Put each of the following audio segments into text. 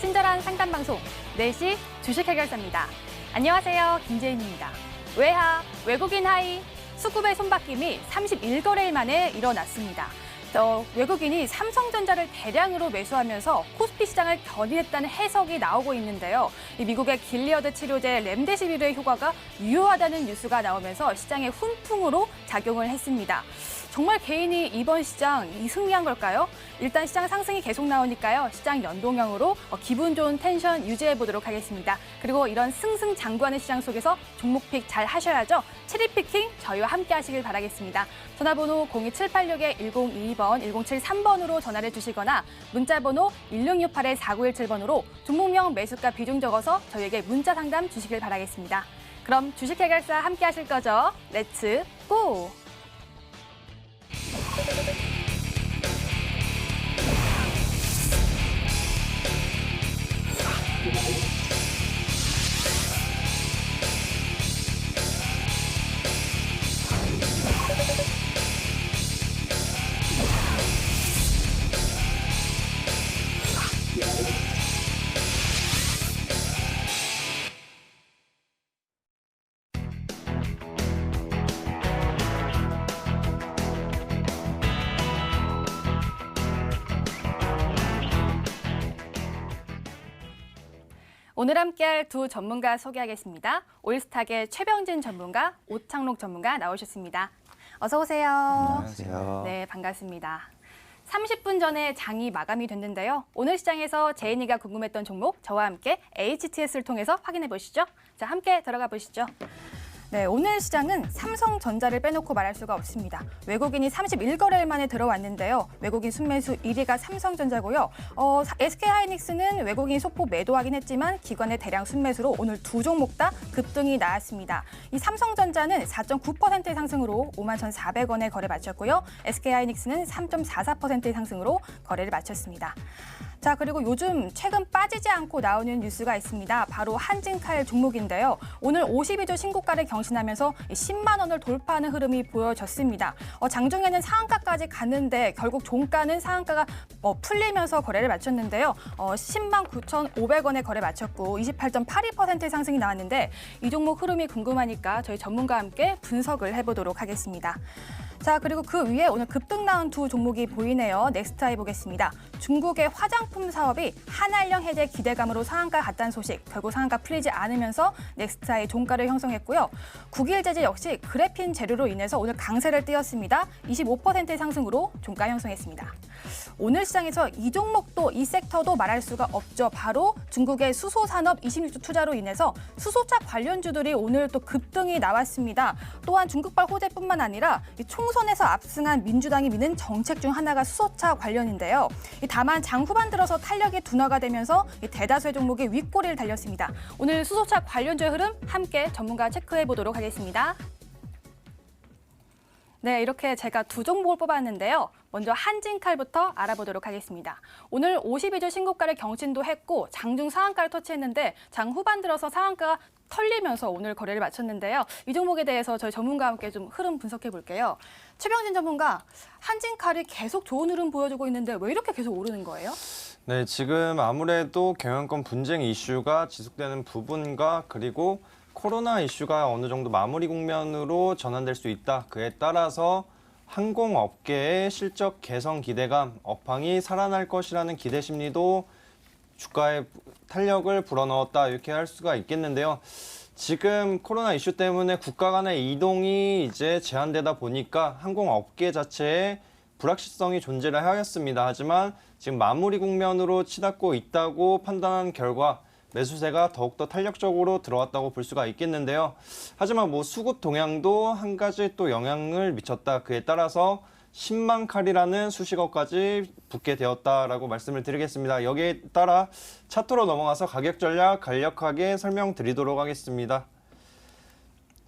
친절한 상담 방송 4시 주식 해결사입니다. 안녕하세요. 김재인입니다. 외화, 외국인 하이, 수급의 손바뀜이 31거래일 만에 일어났습니다. 외국인이 삼성전자를 대량으로 매수하면서 코스피 시장을 견인했다는 해석이 나오고 있는데요. 미국의 길리어드 치료제 렘데시비르의 효과가 유효하다는 뉴스가 나오면서 시장의 훈풍으로 작용을 했습니다. 정말 개인이 이번 시장 승리한 걸까요? 일단 시장 상승이 계속 나오니까요. 시장 연동형으로 기분 좋은 텐션 유지해보도록 하겠습니다. 그리고 이런 승승장구하는 시장 속에서 종목픽 잘 하셔야죠. 체리피킹 저희와 함께 하시길 바라겠습니다. 전화번호 02786-1022번, 1073번으로 전화를 주시거나 문자번호 1668-4917번으로 종목명 매수가 비중 적어서 저희에게 문자 상담 주시길 바라겠습니다. 그럼 주식 해결사 함께 하실 거죠? 렛츠 고! 오늘 함께할 두 전문가 소개하겠습니다. 올스탁의 최병진 전문가, 오창록 전문가 나오셨습니다. 어서 오세요. 안녕하세요. 네, 반갑습니다. 30분 전에 장이 마감이 됐는데요. 오늘 시장에서 제인이가 궁금했던 종목 저와 함께 HTS를 통해서 확인해 보시죠. 자, 함께 들어가 보시죠. 네, 오늘 시장은 삼성전자를 빼놓고 말할 수가 없습니다. 외국인이 31거래일 만에 들어왔는데요. 외국인 순매수 1위가 삼성전자고요. SK하이닉스는 외국인이 소폭 매도하긴 했지만 기관의 대량 순매수로 오늘 두 종목 다 급등이 나왔습니다. 이 삼성전자는 4.9%의 상승으로 51,400원에 거래 마쳤고요. SK하이닉스는 3.44%의 상승으로 거래를 마쳤습니다. 자, 그리고 요즘 최근 빠지지 않고 나오는 뉴스가 있습니다. 바로 한진칼 종목인데요. 오늘 52주 신고가를 경신하면서 10만 원을 돌파하는 흐름이 보여졌습니다. 장중에는 상한가까지 갔는데 결국 종가는 상한가가 풀리면서 거래를 마쳤는데요. 10만 9,500원에 거래 마쳤고 28.82%의 상승이 나왔는데 이 종목 흐름이 궁금하니까 저희 전문가와 함께 분석을 해보도록 하겠습니다. 자, 그리고 그 위에 오늘 급등 나온 두 종목이 보이네요. 넥스트아이 보겠습니다. 중국의 화장품 사업이 한알령 해제 기대감으로 상한가 갔다는 소식, 결국 상한가 풀리지 않으면서 넥스트아이 종가를 형성했고요. 국일제재 역시 그래핀 재료로 인해서 오늘 강세를 띄었습니다. 25%의 상승으로 종가 형성했습니다. 오늘 시장에서 이 종목도 이 섹터도 말할 수가 없죠. 바로 중국의 수소산업 26조 투자로 인해서 수소차 관련주들이 오늘 또 급등이 나왔습니다. 또한 중국발 호재뿐만 아니라 총선에서 압승한 민주당이 미는 정책 중 하나가 수소차 관련인데요. 다만 장 후반 들어서 탄력이 둔화가 되면서 대다수의 종목이 윗꼬리를 달렸습니다. 오늘 수소차 관련주의 흐름 함께 전문가 체크해 보도록 하겠습니다. 네, 이렇게 제가 두 종목을 뽑았는데요. 먼저 한진칼부터 알아보도록 하겠습니다. 오늘 52주 신고가를 경신도 했고 장중 상한가를 터치했는데 장 후반 들어서 상한가가 털리면서 오늘 거래를 마쳤는데요. 이 종목에 대해서 저희 전문가와 함께 좀 흐름 분석해 볼게요. 최병진 전문가, 한진칼이 계속 좋은 흐름 보여주고 있는데 왜 이렇게 계속 오르는 거예요? 네, 지금 아무래도 경영권 분쟁 이슈가 지속되는 부분과 그리고 코로나 이슈가 어느 정도 마무리 국면으로 전환될 수 있다. 그에 따라서 항공업계의 실적 개선 기대감, 업황이 살아날 것이라는 기대 심리도 주가에 탄력을 불어넣었다. 이렇게 할 수가 있겠는데요. 지금 코로나 이슈 때문에 국가 간의 이동이 이제 제한되다 보니까 항공업계 자체에 불확실성이 존재를 하였습니다. 하지만 지금 마무리 국면으로 치닫고 있다고 판단한 결과 매수세가 더욱더 탄력적으로 들어왔다고 볼 수가 있겠는데요. 하지만 수급 동향도 한 가지 또 영향을 미쳤다. 그에 따라서 10만 칼이라는 수식어까지 붙게 되었다라고 말씀을 드리겠습니다. 여기에 따라 차트로 넘어가서 가격 전략 간략하게 설명드리도록 하겠습니다.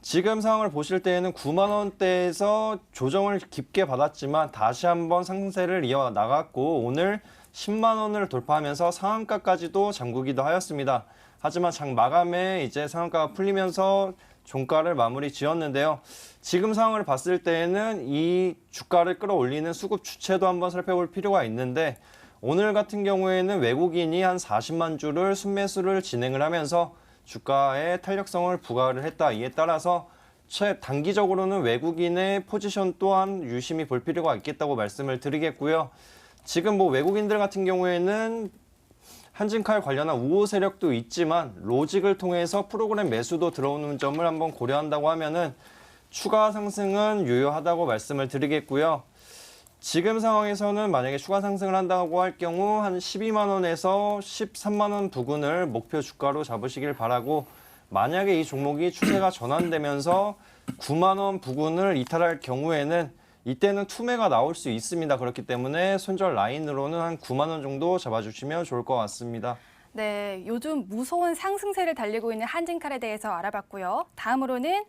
지금 상황을 보실 때에는 9만 원대에서 조정을 깊게 받았지만 다시 한번 상승세를 이어나갔고 오늘 10만 원을 돌파하면서 상한가까지도 잠그기도 하였습니다. 하지만 장 마감에 이제 상한가가 풀리면서 종가를 마무리 지었는데요. 지금 상황을 봤을 때에는 이 주가를 끌어올리는 수급 주체도 한번 살펴볼 필요가 있는데 오늘 같은 경우에는 외국인이 한 40만 주를 순매수를 진행을 하면서 주가에 탄력성을 부과를 했다. 이에 따라서 단기적으로는 외국인의 포지션 또한 유심히 볼 필요가 있겠다고 말씀을 드리겠고요. 지금 뭐 외국인들 같은 경우에는 한진칼 관련한 우호 세력도 있지만 로직을 통해서 프로그램 매수도 들어오는 점을 한번 고려한다고 하면은 추가 상승은 유효하다고 말씀을 드리겠고요. 지금 상황에서는 만약에 추가 상승을 한다고 할 경우 한 12만 원에서 13만 원 부근을 목표 주가로 잡으시길 바라고, 만약에 이 종목이 추세가 전환되면서 9만 원 부근을 이탈할 경우에는 이때는 투매가 나올 수 있습니다. 그렇기 때문에 손절 라인으로는 한 9만 원 정도 잡아주시면 좋을 것 같습니다. 네, 요즘 무서운 상승세를 달리고 있는 한진칼에 대해서 알아봤고요. 다음으로는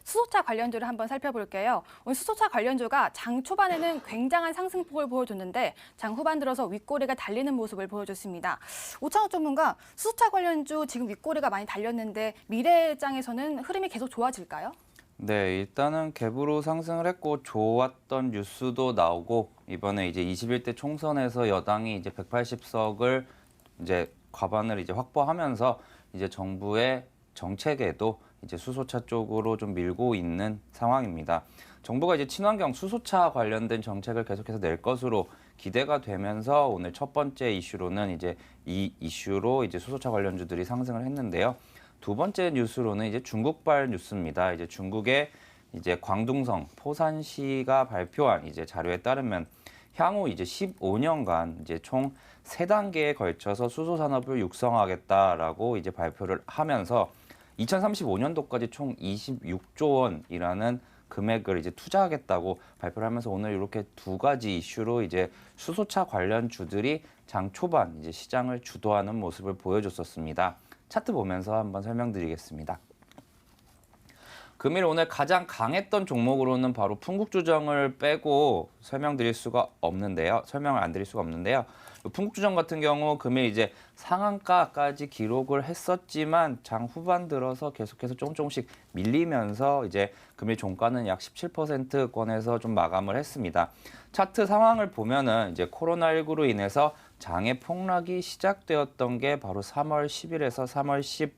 수소차 관련주를 한번 살펴볼게요. 오늘 수소차 관련주가 장 초반에는 굉장한 상승폭을 보여줬는데 장 후반 들어서 윗꼬리가 달리는 모습을 보여줬습니다. 오창호 전문가, 수소차 관련주 지금 윗꼬리가 많이 달렸는데 미래장에서는 흐름이 계속 좋아질까요? 네, 일단은 갭으로 상승을 했고 좋았던 뉴스도 나오고, 이번에 이제 21대 총선에서 여당이 이제 180석을 이제 과반을 이제 확보하면서 이제 정부의 정책에도 이제 수소차 쪽으로 좀 밀고 있는 상황입니다. 정부가 이제 친환경 수소차 관련된 정책을 계속해서 낼 것으로 기대가 되면서 오늘 첫 번째 이슈로는 이제 이 이슈로 이제 수소차 관련주들이 상승을 했는데요. 두 번째 뉴스로는 이제 중국발 뉴스입니다. 이제 중국의 이제 광둥성 포산시가 발표한 이제 자료에 따르면 향후 이제 15년간 이제 총 3단계에 걸쳐서 수소 산업을 육성하겠다라고 이제 발표를 하면서 2035년도까지 총 26조 원이라는 금액을 이제 투자하겠다고 발표를 하면서 오늘 이렇게 두 가지 이슈로 이제 수소차 관련 주들이 장 초반 이제 시장을 주도하는 모습을 보여줬었습니다. 차트 보면서 한번 설명드리겠습니다. 금일 오늘 가장 강했던 종목으로는 바로 풍국주정을 빼고 설명을 안 드릴 수가 없는데요. 풍국주정 같은 경우 금일 이제 상한가까지 기록을 했었지만 장 후반 들어서 계속해서 조금씩 밀리면서 이제 금일 종가는 약 17%권에서 좀 마감을 했습니다. 차트 상황을 보면은 이제 코로나19로 인해서 장의 폭락이 시작되었던 게 바로 3월 10일에서 3월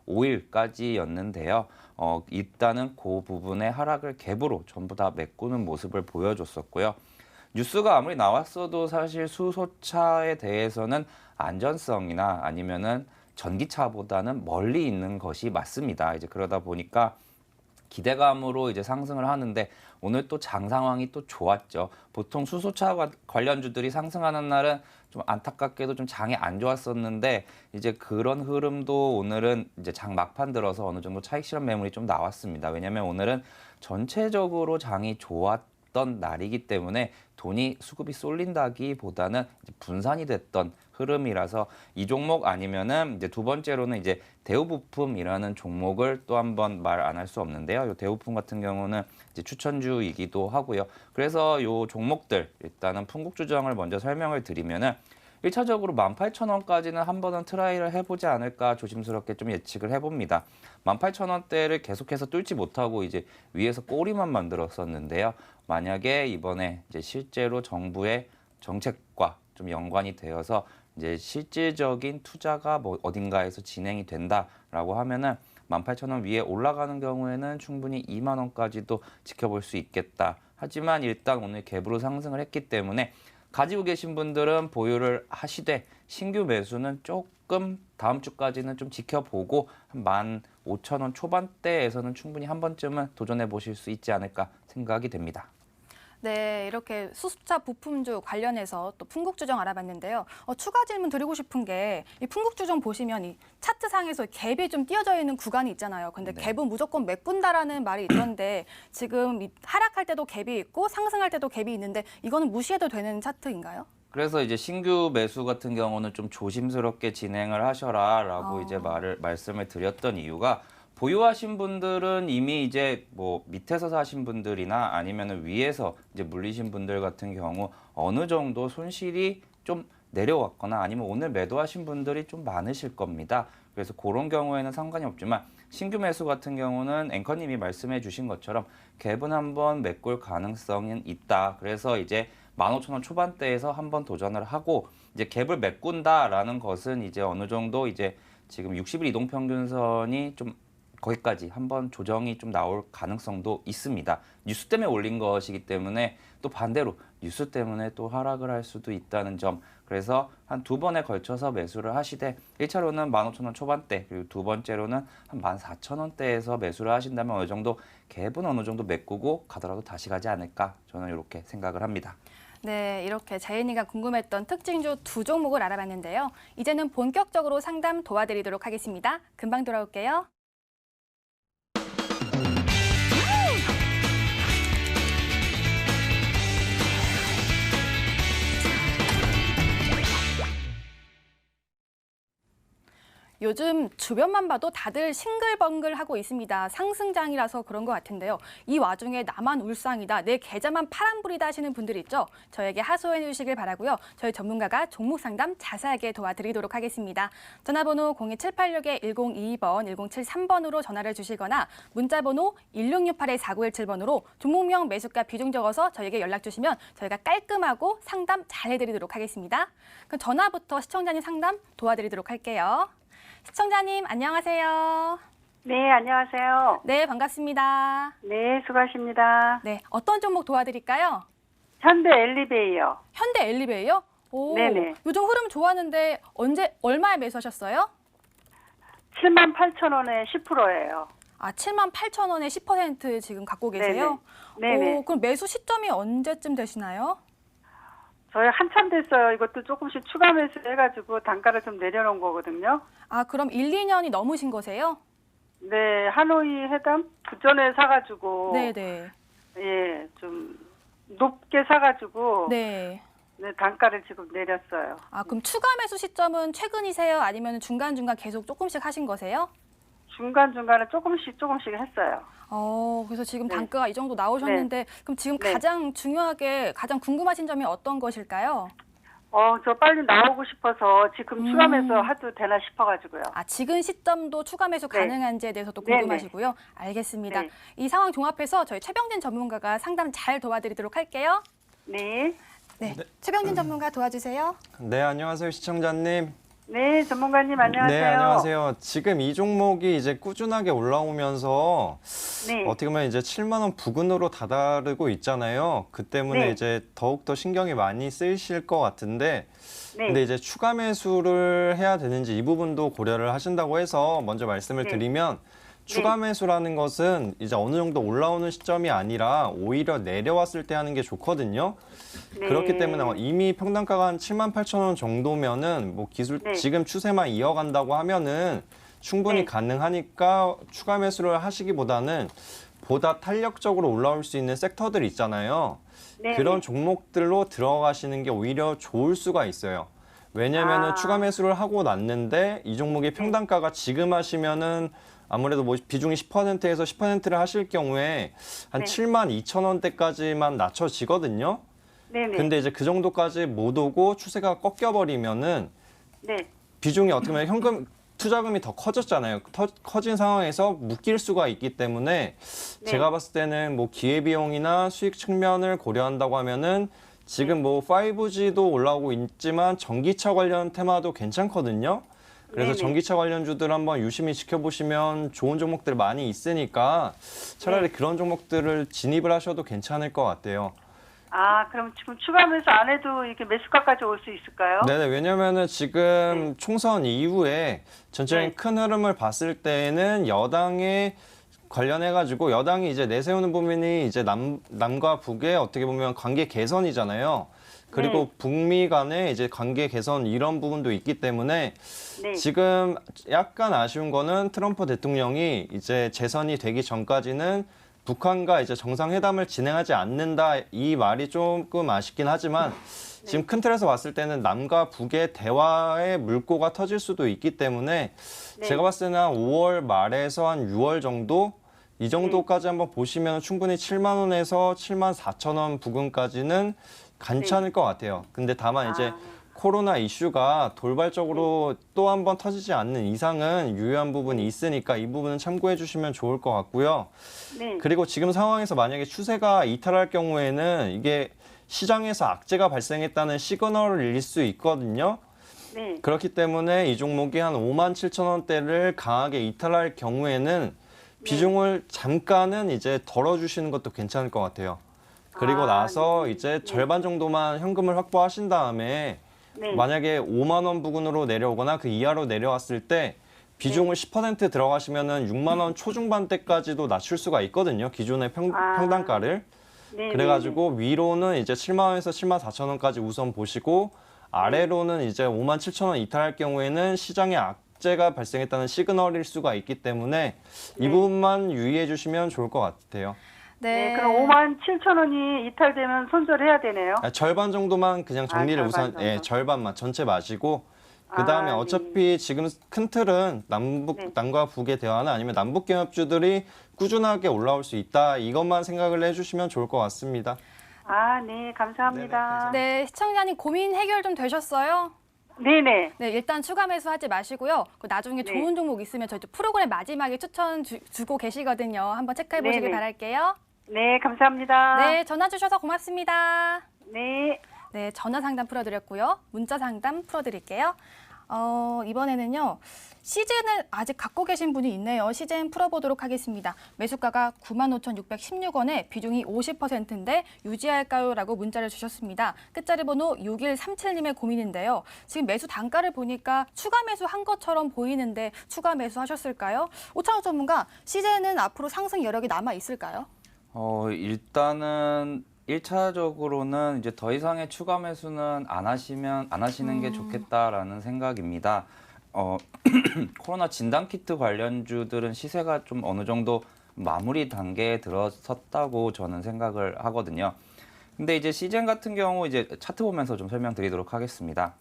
15일까지였는데요. 일단은 그 부분의 하락을 갭으로 전부 다 메꾸는 모습을 보여줬었고요. 뉴스가 아무리 나왔어도 사실 수소차에 대해서는 안전성이나 아니면은 전기차보다는 멀리 있는 것이 맞습니다. 이제 그러다 보니까 기대감으로 이제 상승을 하는데 오늘 또 장 상황이 또 좋았죠. 보통 수소차 관련주들이 상승하는 날은 좀 안타깝게도 좀 장이 안 좋았었는데 이제 그런 흐름도 오늘은 이제 장 막판 들어서 어느 정도 차익 실현 매물이 좀 나왔습니다. 왜냐하면 오늘은 전체적으로 장이 좋았던 날이기 때문에 돈이 수급이 쏠린다기보다는 이제 분산이 됐던 흐름이라서 이 종목 아니면은 이제 두 번째로는 이제 대우부품이라는 종목을 또 한번 말 안 할 수 없는데요. 이 대우부품 같은 경우는 이제 추천주이기도 하고요. 그래서 이 종목들 일단은 풍국주정을 먼저 설명을 드리면은 1차적으로 18,000원까지는 한 번은 트라이를 해보지 않을까 조심스럽게 좀 예측을 해봅니다. 18,000원대를 계속해서 뚫지 못하고 이제 위에서 꼬리만 만들었었는데요. 만약에 이번에 이제 실제로 정부의 정책과 좀 연관이 되어서 이제 실질적인 투자가 뭐 어딘가에서 진행이 된다라고 하면은 18,000원 위에 올라가는 경우에는 충분히 2만 원까지도 지켜볼 수 있겠다. 하지만 일단 오늘 갭으로 상승을 했기 때문에 가지고 계신 분들은 보유를 하시되 신규 매수는 조금 다음 주까지는 좀 지켜보고 한 15,000원 초반대에서는 충분히 한 번쯤은 도전해 보실 수 있지 않을까 생각이 됩니다. 네, 이렇게 수소차 부품주 관련해서 또 풍국주정 알아봤는데요. 추가 질문 드리고 싶은 게 이 풍국주정 보시면 이 차트상에서 갭이 좀 띄어져 있는 구간이 있잖아요. 근데 네. 갭은 무조건 메꾼다라는 말이 있던데 지금 이 하락할 때도 갭이 있고 상승할 때도 갭이 있는데 이거는 무시해도 되는 차트인가요? 그래서 이제 신규 매수 같은 경우는 좀 조심스럽게 진행을 하셔라라고 이제 말씀을 드렸던 이유가 보유하신 분들은 이미 이제 뭐 밑에서 사신 분들이나 아니면은 위에서 이제 물리신 분들 같은 경우 어느 정도 손실이 좀 내려왔거나 아니면 오늘 매도하신 분들이 좀 많으실 겁니다. 그래서 그런 경우에는 상관이 없지만 신규 매수 같은 경우는 앵커님이 말씀해 주신 것처럼 갭은 한번 메꿀 가능성은 있다. 그래서 이제 15,000원 초반대에서 한번 도전을 하고 이제 갭을 메꾼다라는 것은 이제 어느 정도 이제 지금 60일 이동평균선이 좀 거기까지 한번 조정이 좀 나올 가능성도 있습니다. 뉴스 때문에 올린 것이기 때문에 또 반대로 뉴스 때문에 또 하락을 할 수도 있다는 점. 그래서 한 두 번에 걸쳐서 매수를 하시되 1차로는 15,000원 초반대 그리고 두 번째로는 한 14,000원대에서 매수를 하신다면 어느 정도 갭은 어느 정도 메꾸고 가더라도 다시 가지 않을까 저는 이렇게 생각을 합니다. 네, 이렇게 재은이가 궁금했던 특징주 두 종목을 알아봤는데요. 이제는 본격적으로 상담 도와드리도록 하겠습니다. 금방 돌아올게요. 요즘 주변만 봐도 다들 싱글벙글하고 있습니다. 상승장이라서 그런 것 같은데요. 이 와중에 나만 울상이다, 내 계좌만 파란불이다 하시는 분들 있죠. 저에게 하소연해 주시길 바라고요. 저희 전문가가 종목 상담 자세하게 도와드리도록 하겠습니다. 전화번호 02786-1022번, 1073번으로 전화를 주시거나 문자번호 1668-4917번으로 종목명, 매수가, 비중 적어서 저에게 연락 주시면 저희가 깔끔하고 상담 잘 해드리도록 하겠습니다. 그럼 전화부터 시청자님 상담 도와드리도록 할게요. 시청자님 안녕하세요. 네, 안녕하세요. 네, 반갑습니다. 네, 수고하십니다. 네, 어떤 종목 도와드릴까요? 현대 엘리베이요. 현대 엘리베이요? 오, 네네. 요즘 흐름 좋았는데 얼마에 매수하셨어요? 78,000원에 10%예요. 아, 78,000원에 10% 지금 갖고 계세요? 네네. 오, 그럼 매수 시점이 언제쯤 되시나요? 저희 한참 됐어요. 이것도 조금씩 추가 매수 해가지고 단가를 좀 내려놓은 거거든요. 아, 그럼 1, 2년이 넘으신 거세요? 네, 하노이 회담 그전에 사가지고 네네. 예, 좀 높게 사가지고 네. 네, 단가를 지금 내렸어요. 아, 그럼 추가 매수 시점은 최근이세요? 아니면 중간중간 계속 조금씩 하신 거세요? 중간중간에 조금씩 했어요. 그래서 지금 네. 단가가 이 정도 나오셨는데 그럼 지금 네. 가장 중요하게 가장 궁금하신 점이 어떤 것일까요? 저 빨리 나오고 싶어서 지금 추가 매수 해도 되나 싶어가지고요. 아, 지금 시점도 추가 매수 네. 가능한지에 대해서도 네, 궁금하시고요. 알겠습니다. 네. 이 상황 종합해서 저희 최병진 전문가가 상담 잘 도와드리도록 할게요. 네. 네, 최병진 전문가 도와주세요. 네, 안녕하세요, 시청자님. 네, 전문가님 안녕하세요. 네, 안녕하세요. 지금 이 종목이 이제 꾸준하게 올라오면서 네. 어떻게 보면 이제 7만 원 부근으로 다다르고 있잖아요. 그 때문에 네. 이제 더욱더 신경이 많이 쓰이실 것 같은데 네. 근데 이제 추가 매수를 해야 되는지 이 부분도 고려를 하신다고 해서 먼저 말씀을 네. 드리면 추가 매수라는 것은 이제 어느 정도 올라오는 시점이 아니라 오히려 내려왔을 때 하는 게 좋거든요. 네. 그렇기 때문에 이미 평단가가 한 78,000원 정도면은 뭐 기술 네. 지금 추세만 이어간다고 하면은 충분히 네. 가능하니까 추가 매수를 하시기보다는 보다 탄력적으로 올라올 수 있는 섹터들 있잖아요. 네. 그런 종목들로 들어가시는 게 오히려 좋을 수가 있어요. 왜냐면은 아. 추가 매수를 하고 났는데 이 종목의 평단가가 지금 하시면은 아무래도 뭐 비중이 10%에서 10%를 하실 경우에 한 네. 72,000원대까지만 낮춰지거든요. 네네. 근데 이제 그 정도까지 못 오고 추세가 꺾여버리면은 네. 비중이 어떻게 보면 현금 투자금이 더 커졌잖아요. 커진 상황에서 묶일 수가 있기 때문에 네. 제가 봤을 때는 뭐 기회비용이나 수익 측면을 고려한다고 하면은 지금 뭐 5G도 올라오고 있지만 전기차 관련 테마도 괜찮거든요. 그래서 네네. 전기차 관련주들 한번 유심히 지켜보시면 좋은 종목들 많이 있으니까 차라리 그런 종목들을 진입을 하셔도 괜찮을 것 같아요. 아, 그럼 지금 추가 매수 안 해도 이렇게 매수가까지 올 수 있을까요? 네네, 왜냐면은 지금 총선 이후에 전체적인 네. 큰 흐름을 봤을 때는 여당에 관련해가지고 여당이 이제 내세우는 부분이 이제 남과 북의 어떻게 보면 관계 개선이잖아요. 그리고 네. 북미 간의 이제 관계 개선 이런 부분도 있기 때문에 네. 지금 약간 아쉬운 거는 트럼프 대통령이 이제 재선이 되기 전까지는 북한과 이제 정상회담을 진행하지 않는다 이 말이 조금 아쉽긴 하지만 지금 큰 틀에서 봤을 때는 남과 북의 대화의 물꼬가 터질 수도 있기 때문에 네. 제가 봤을 때는 한 5월 말에서 한 6월 정도 이 정도까지 한번 보시면 충분히 7만 원에서 7만 4천 원 부근까지는 괜찮을 것 같아요. 근데 다만 이제 코로나 이슈가 돌발적으로 또 한 번 터지지 않는 이상은 유효한 부분이 있으니까 이 부분은 참고해 주시면 좋을 것 같고요. 네. 그리고 지금 상황에서 만약에 추세가 이탈할 경우에는 이게 시장에서 악재가 발생했다는 시그널일 수 있거든요. 네. 그렇기 때문에 이 종목이 한 57,000원대를 강하게 이탈할 경우에는 비중을 잠깐은 이제 덜어주시는 것도 괜찮을 것 같아요. 그리고 나서 네. 이제 절반 정도만 현금을 확보하신 다음에 네. 만약에 5만 원 부근으로 내려오거나 그 이하로 내려왔을 때 비중을 10% 들어가시면은 6만 원 초중반대까지도 낮출 수가 있거든요. 기존의 평단가를. 네. 그래가지고 위로는 이제 7만 원에서 7만 4천 원까지 우선 보시고 아래로는 이제 5만 7천 원 이탈할 경우에는 시장에 악재가 발생했다는 시그널일 수가 있기 때문에 이 부분만 유의해 주시면 좋을 것 같아요. 네. 그럼 57,000원이 이탈되면 손절해야 되네요. 절반 정도만 그냥 정리를 절반 우선 정도. 절반만 전체 마시고 그다음에 어차피 지금 큰 틀은 남과 북의 대화나 아니면 남북 경협주들이 꾸준하게 올라올 수 있다. 이것만 생각을 해주시면 좋을 것 같습니다. 네. 감사합니다. 네, 시청자님 고민 해결 좀 되셨어요? 네네. 네, 일단 추가 매수하지 마시고요. 나중에 네. 좋은 종목 있으면 저희 또 프로그램 마지막에 추천 주고 계시거든요. 한번 체크해 보시길 네네. 바랄게요. 네. 감사합니다. 네, 전화 주셔서 고맙습니다. 네. 네, 전화 상담 풀어드렸고요. 문자 상담 풀어드릴게요. 이번에는요. 시즌을 아직 갖고 계신 분이 있네요. 시즌 풀어보도록 하겠습니다. 매수가가 95,616원에 비중이 50%인데 유지할까요? 라고 문자를 주셨습니다. 끝자리 번호 6137님의 고민인데요. 지금 매수 단가를 보니까 추가 매수한 것처럼 보이는데 추가 매수하셨을까요? 오창호 전문가, 시즌은 앞으로 상승 여력이 남아 있을까요? 일단은 1차적으로는 이제 더 이상의 추가 매수는 안 하시는 게 좋겠다라는 생각입니다. 코로나 진단키트 관련주들은 시세가 좀 어느 정도 마무리 단계에 들어섰다고 저는 생각을 하거든요. 근데 이제 시젠 같은 경우 이제 차트 보면서 좀 설명드리도록 하겠습니다.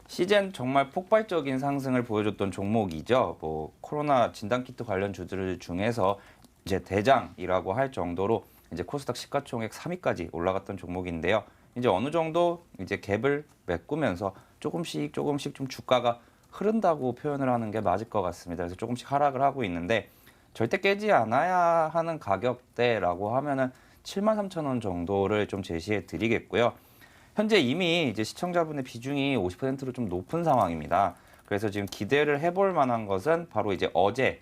시젠 정말 폭발적인 상승을 보여줬던 종목이죠. 코로나 진단키트 관련 주들 중에서 이제 대장이라고 할 정도로 이제 코스닥 시가총액 3위까지 올라갔던 종목인데요. 이제 어느 정도 이제 갭을 메꾸면서 조금씩 좀 주가가 흐른다고 표현을 하는 게 맞을 것 같습니다. 그래서 조금씩 하락을 하고 있는데 절대 깨지 않아야 하는 가격대라고 하면은 73,000원 정도를 좀 제시해 드리겠고요. 현재 이미 이제 시청자분의 비중이 50%로 좀 높은 상황입니다. 그래서 지금 기대를 해볼 만한 것은 바로 이제 어제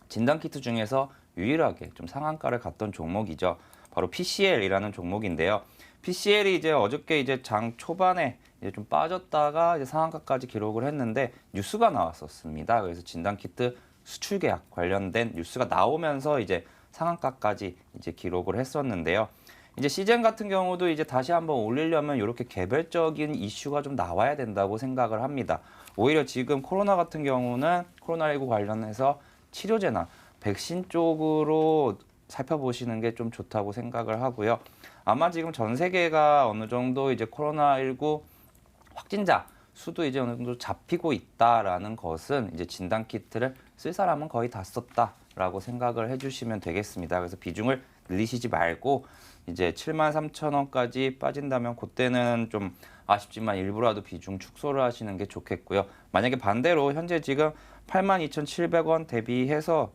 진단키트 중에서 유일하게 좀 상한가를 갔던 종목이죠. 바로 PCL이라는 종목인데요. PCL이 이제 어저께 이제 장 초반에 이제 좀 빠졌다가 이제 상한가까지 기록을 했는데 뉴스가 나왔었습니다. 그래서 진단키트 수출 계약 관련된 뉴스가 나오면서 이제 상한가까지 이제 기록을 했었는데요. 이제 시젠 같은 경우도 이제 다시 한번 올리려면 이렇게 개별적인 이슈가 좀 나와야 된다고 생각을 합니다. 오히려 지금 코로나 같은 경우는 코로나19 관련해서 치료제나 백신 쪽으로 살펴보시는 게 좀 좋다고 생각을 하고요. 아마 지금 전 세계가 어느 정도 이제 코로나19 확진자 수도 이제 어느 정도 잡히고 있다라는 것은 이제 진단 키트를 쓸 사람은 거의 다 썼다라고 생각을 해주시면 되겠습니다. 그래서 비중을 늘리시지 말고 이제 73,000원까지 빠진다면 그때는 좀 아쉽지만 일부라도 비중 축소를 하시는 게 좋겠고요. 만약에 반대로 현재 지금 82,700원 대비해서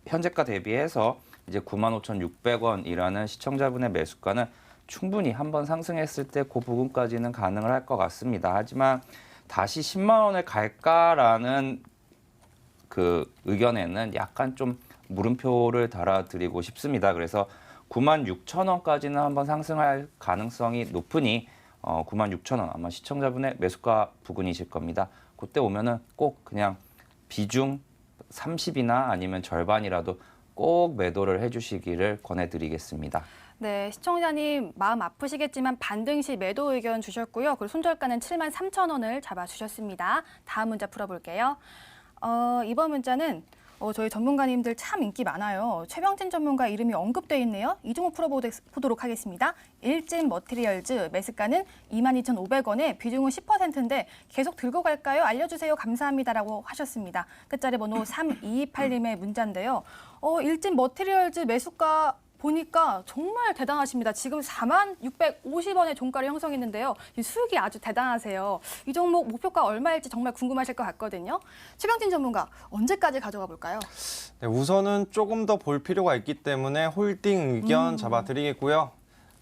현재가 대비해서 이제 95,600원이라는 시청자분의 매수가는 충분히 한번 상승했을 때 그 부분까지는 가능을 할 것 같습니다. 하지만 다시 10만 원을 갈까라는 그 의견에는 약간 좀 물음표를 달아드리고 싶습니다. 그래서 96,000원까지는 한번 상승할 가능성이 높으니 96,000원 아마 시청자분의 매수가 부근이실 겁니다. 그때 오면은 꼭 그냥 비중 30이나 아니면 절반이라도 꼭 매도를 해주시기를 권해드리겠습니다. 네, 시청자님 마음 아프시겠지만 반등 시 매도 의견 주셨고요. 그리고 손절가는 73,000원을 잡아주셨습니다. 다음 문자 풀어볼게요. 이번 문자는 저희 전문가님들 참 인기 많아요. 최병진 전문가 이름이 언급돼 있네요. 이 종목 풀어보도록 하겠습니다. 일진 머티리얼즈 매수가는 22,500원에 비중은 10%인데 계속 들고 갈까요? 알려주세요. 감사합니다라고 하셨습니다. 끝자리 번호 3228님의 문자인데요. 일진 머티리얼즈 매수가 보니까 정말 대단하십니다. 지금 46,650원의 종가를 형성했는데요. 이 수익이 아주 대단하세요. 이 종목 목표가 얼마일지 정말 궁금하실 것 같거든요. 최병진 전문가, 언제까지 가져가 볼까요? 네, 우선은 조금 더 볼 필요가 있기 때문에 홀딩 의견 잡아드리겠고요.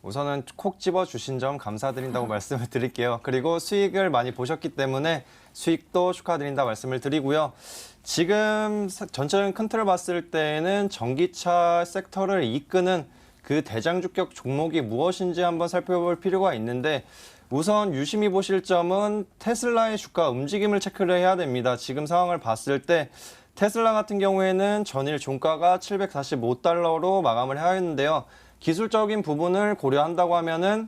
우선은 콕 집어 주신 점 감사드린다고 말씀을 드릴게요. 그리고 수익을 많이 보셨기 때문에 수익도 축하드린다 말씀을 드리고요. 지금 전체적인 큰 틀을 봤을 때는 전기차 섹터를 이끄는 그 대장주격 종목이 무엇인지 한번 살펴볼 필요가 있는데 우선 유심히 보실 점은 테슬라의 주가 움직임을 체크를 해야 됩니다. 지금 상황을 봤을 때 테슬라 같은 경우에는 전일 종가가 745달러로 마감을 하였는데요. 기술적인 부분을 고려한다고 하면은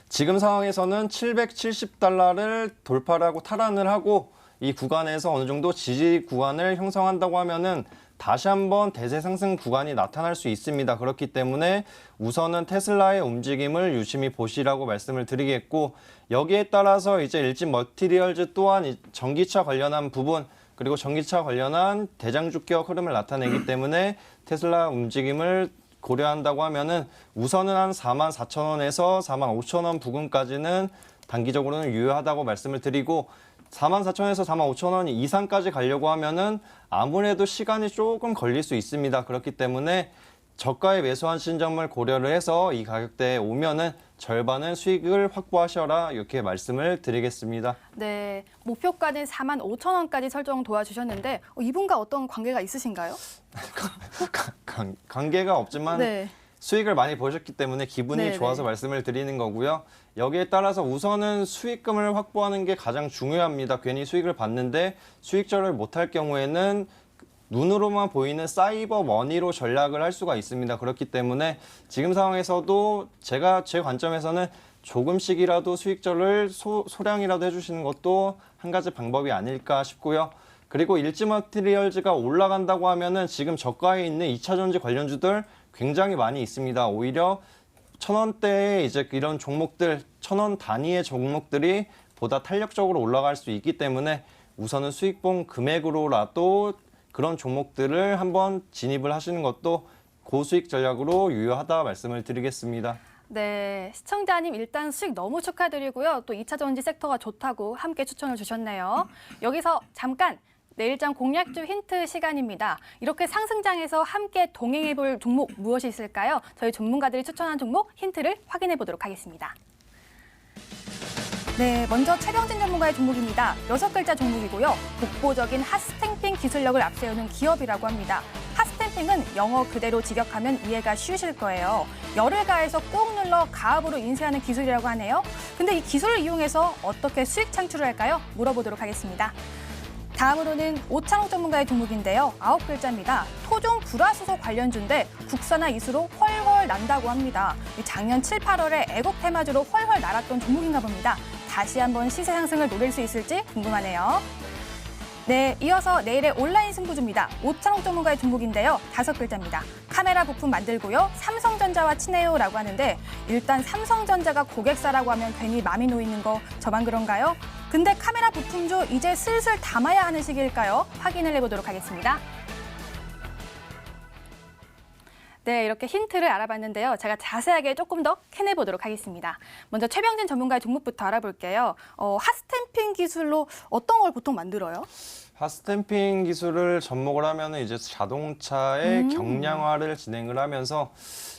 지금 상황에서는 770달러를 돌파를 하고 탈환을 하고 이 구간에서 어느 정도 지지 구간을 형성한다고 하면은 다시 한번 대세 상승 구간이 나타날 수 있습니다. 그렇기 때문에 우선은 테슬라의 움직임을 유심히 보시라고 말씀을 드리겠고 여기에 따라서 이제 일진 머티리얼즈 또한 전기차 관련한 부분 그리고 전기차 관련한 대장주격 흐름을 나타내기 때문에 테슬라 움직임을 고려한다고 하면은 우선은 한 44,000원에서 45,000원 부근까지는 단기적으로는 유효하다고 말씀을 드리고 44,000원에서 45,000원 이상까지 가려고 하면은 아무래도 시간이 조금 걸릴 수 있습니다. 그렇기 때문에 저가에 매수하신 점을 고려를 해서 이 가격대에 오면은 절반은 수익을 확보하셔라 이렇게 말씀을 드리겠습니다. 네, 목표가는 45,000원까지 설정 도와주셨는데 이분과 어떤 관계가 있으신가요? 관계가 없지만 네. 수익을 많이 보셨기 때문에 기분이 네네. 좋아서 말씀을 드리는 거고요. 여기에 따라서 우선은 수익금을 확보하는 게 가장 중요합니다. 괜히 수익을 받는데 수익절을 못할 경우에는 눈으로만 보이는 사이버 머니로 전략을 할 수가 있습니다. 그렇기 때문에 지금 상황에서도 제 관점에서는 조금씩이라도 수익절을 소량이라도 해주시는 것도 한 가지 방법이 아닐까 싶고요. 그리고 일지 머티리얼즈가 올라간다고 하면은 지금 저가에 있는 2차 전지 관련주들 굉장히 많이 있습니다. 오히려 1,000원대의 이제 이런 종목들, 1,000원 단위의 종목들이 보다 탄력적으로 올라갈 수 있기 때문에 우선은 수익본 금액으로라도 그런 종목들을 한번 진입을 하시는 것도 고수익 전략으로 유효하다 말씀을 드리겠습니다. 네, 시청자님 일단 수익 너무 축하드리고요. 또 2차 전지 섹터가 좋다고 함께 추천을 주셨네요. 여기서 잠깐 내일장 공략주 힌트 시간입니다. 이렇게 상승장에서 함께 동행해 볼 종목 무엇이 있을까요? 저희 전문가들이 추천한 종목 힌트를 확인해 보도록 하겠습니다. 네, 먼저 최병진 전문가의 종목입니다. 6글자 종목이고요. 독보적인 핫스탬핑 기술력을 앞세우는 기업이라고 합니다. 핫스탬핑은 영어 그대로 직역하면 이해가 쉬우실 거예요. 열을 가해서 꾹 눌러 가압으로 인쇄하는 기술이라고 하네요. 근데 이 기술을 이용해서 어떻게 수익 창출을 할까요? 물어보도록 하겠습니다. 다음으로는 오창욱 전문가의 종목인데요. 9글자입니다. 토종 불화수소 관련주인데 국산화 이수로 훨훨 난다고 합니다. 작년 7, 8월에 애국 테마주로 훨훨 날았던 종목인가 봅니다. 다시 한번 시세 상승을 노릴 수 있을지 궁금하네요. 네, 이어서 내일의 온라인 승부주입니다. 오창욱 전문가의 종목인데요. 5글자입니다. 카메라 부품 만들고요. 삼성전자와 친해요라고 하는데 일단 삼성전자가 고객사라고 하면 괜히 마음이 놓이는 거 저만 그런가요? 근데 카메라 부품주 이제 슬슬 담아야 하는 시기일까요? 확인을 해보도록 하겠습니다. 네, 이렇게 힌트를 알아봤는데요. 제가 자세하게 조금 더 캐내보도록 하겠습니다. 먼저 최병진 전문가의 종목부터 알아볼게요. 핫스탬핑 기술로 어떤 걸 보통 만들어요? 핫스탬핑 기술을 접목을 하면 이제 자동차의 경량화를 진행을 하면서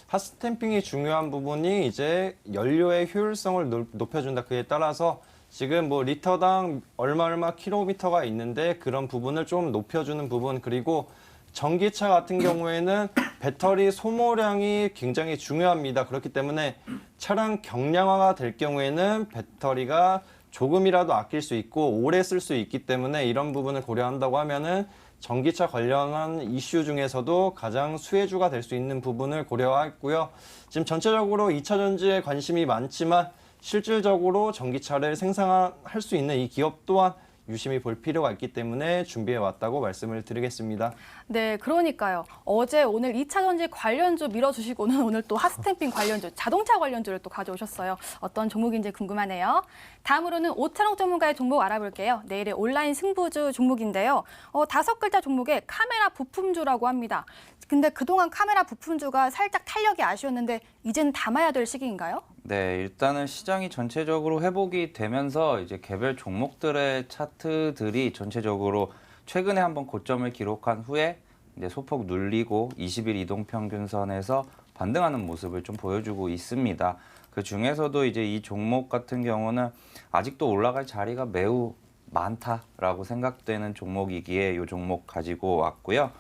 핫스탬핑이 중요한 부분이 이제 연료의 효율성을 높여준다. 그에 따라서 지금 뭐 리터당 얼마 킬로미터가 있는데 그런 부분을 좀 높여주는 부분 그리고 전기차 같은 경우에는 배터리 소모량이 굉장히 중요합니다. 그렇기 때문에 차량 경량화가 될 경우에는 배터리가 조금이라도 아낄 수 있고 오래 쓸 수 있기 때문에 이런 부분을 고려한다고 하면은 전기차 관련한 이슈 중에서도 가장 수혜주가 될 수 있는 부분을 고려했고요. 지금 전체적으로 2차 전지에 관심이 많지만 실질적으로 전기차를 생산할 수 있는 이 기업 또한 유심히 볼 필요가 있기 때문에 준비해 왔다고 말씀을 드리겠습니다. 네, 그러니까요. 어제 오늘 2차 전지 관련주 밀어주시고는 오늘 또 핫스탬핑 관련주, 자동차 관련주를 또 가져오셨어요. 어떤 종목인지 궁금하네요. 다음으로는 오창욱 전문가의 종목 알아볼게요. 내일의 온라인 승부주 종목인데요. 5글자 종목에 카메라 부품주라고 합니다. 근데 그동안 카메라 부품주가 살짝 탄력이 아쉬웠는데 이제는 담아야 될 시기인가요? 네, 일단은 시장이 전체적으로 회복이 되면서 이제 개별 종목들의 차트들이 전체적으로 최근에 한번 고점을 기록한 후에 이제 소폭 눌리고 20일 이동 평균선에서 반등하는 모습을 좀 보여주고 있습니다. 그 중에서도 이제 이 종목 같은 경우는 아직도 올라갈 자리가 매우 많다라고 생각되는 종목이기에 이 종목 가지고 왔고요.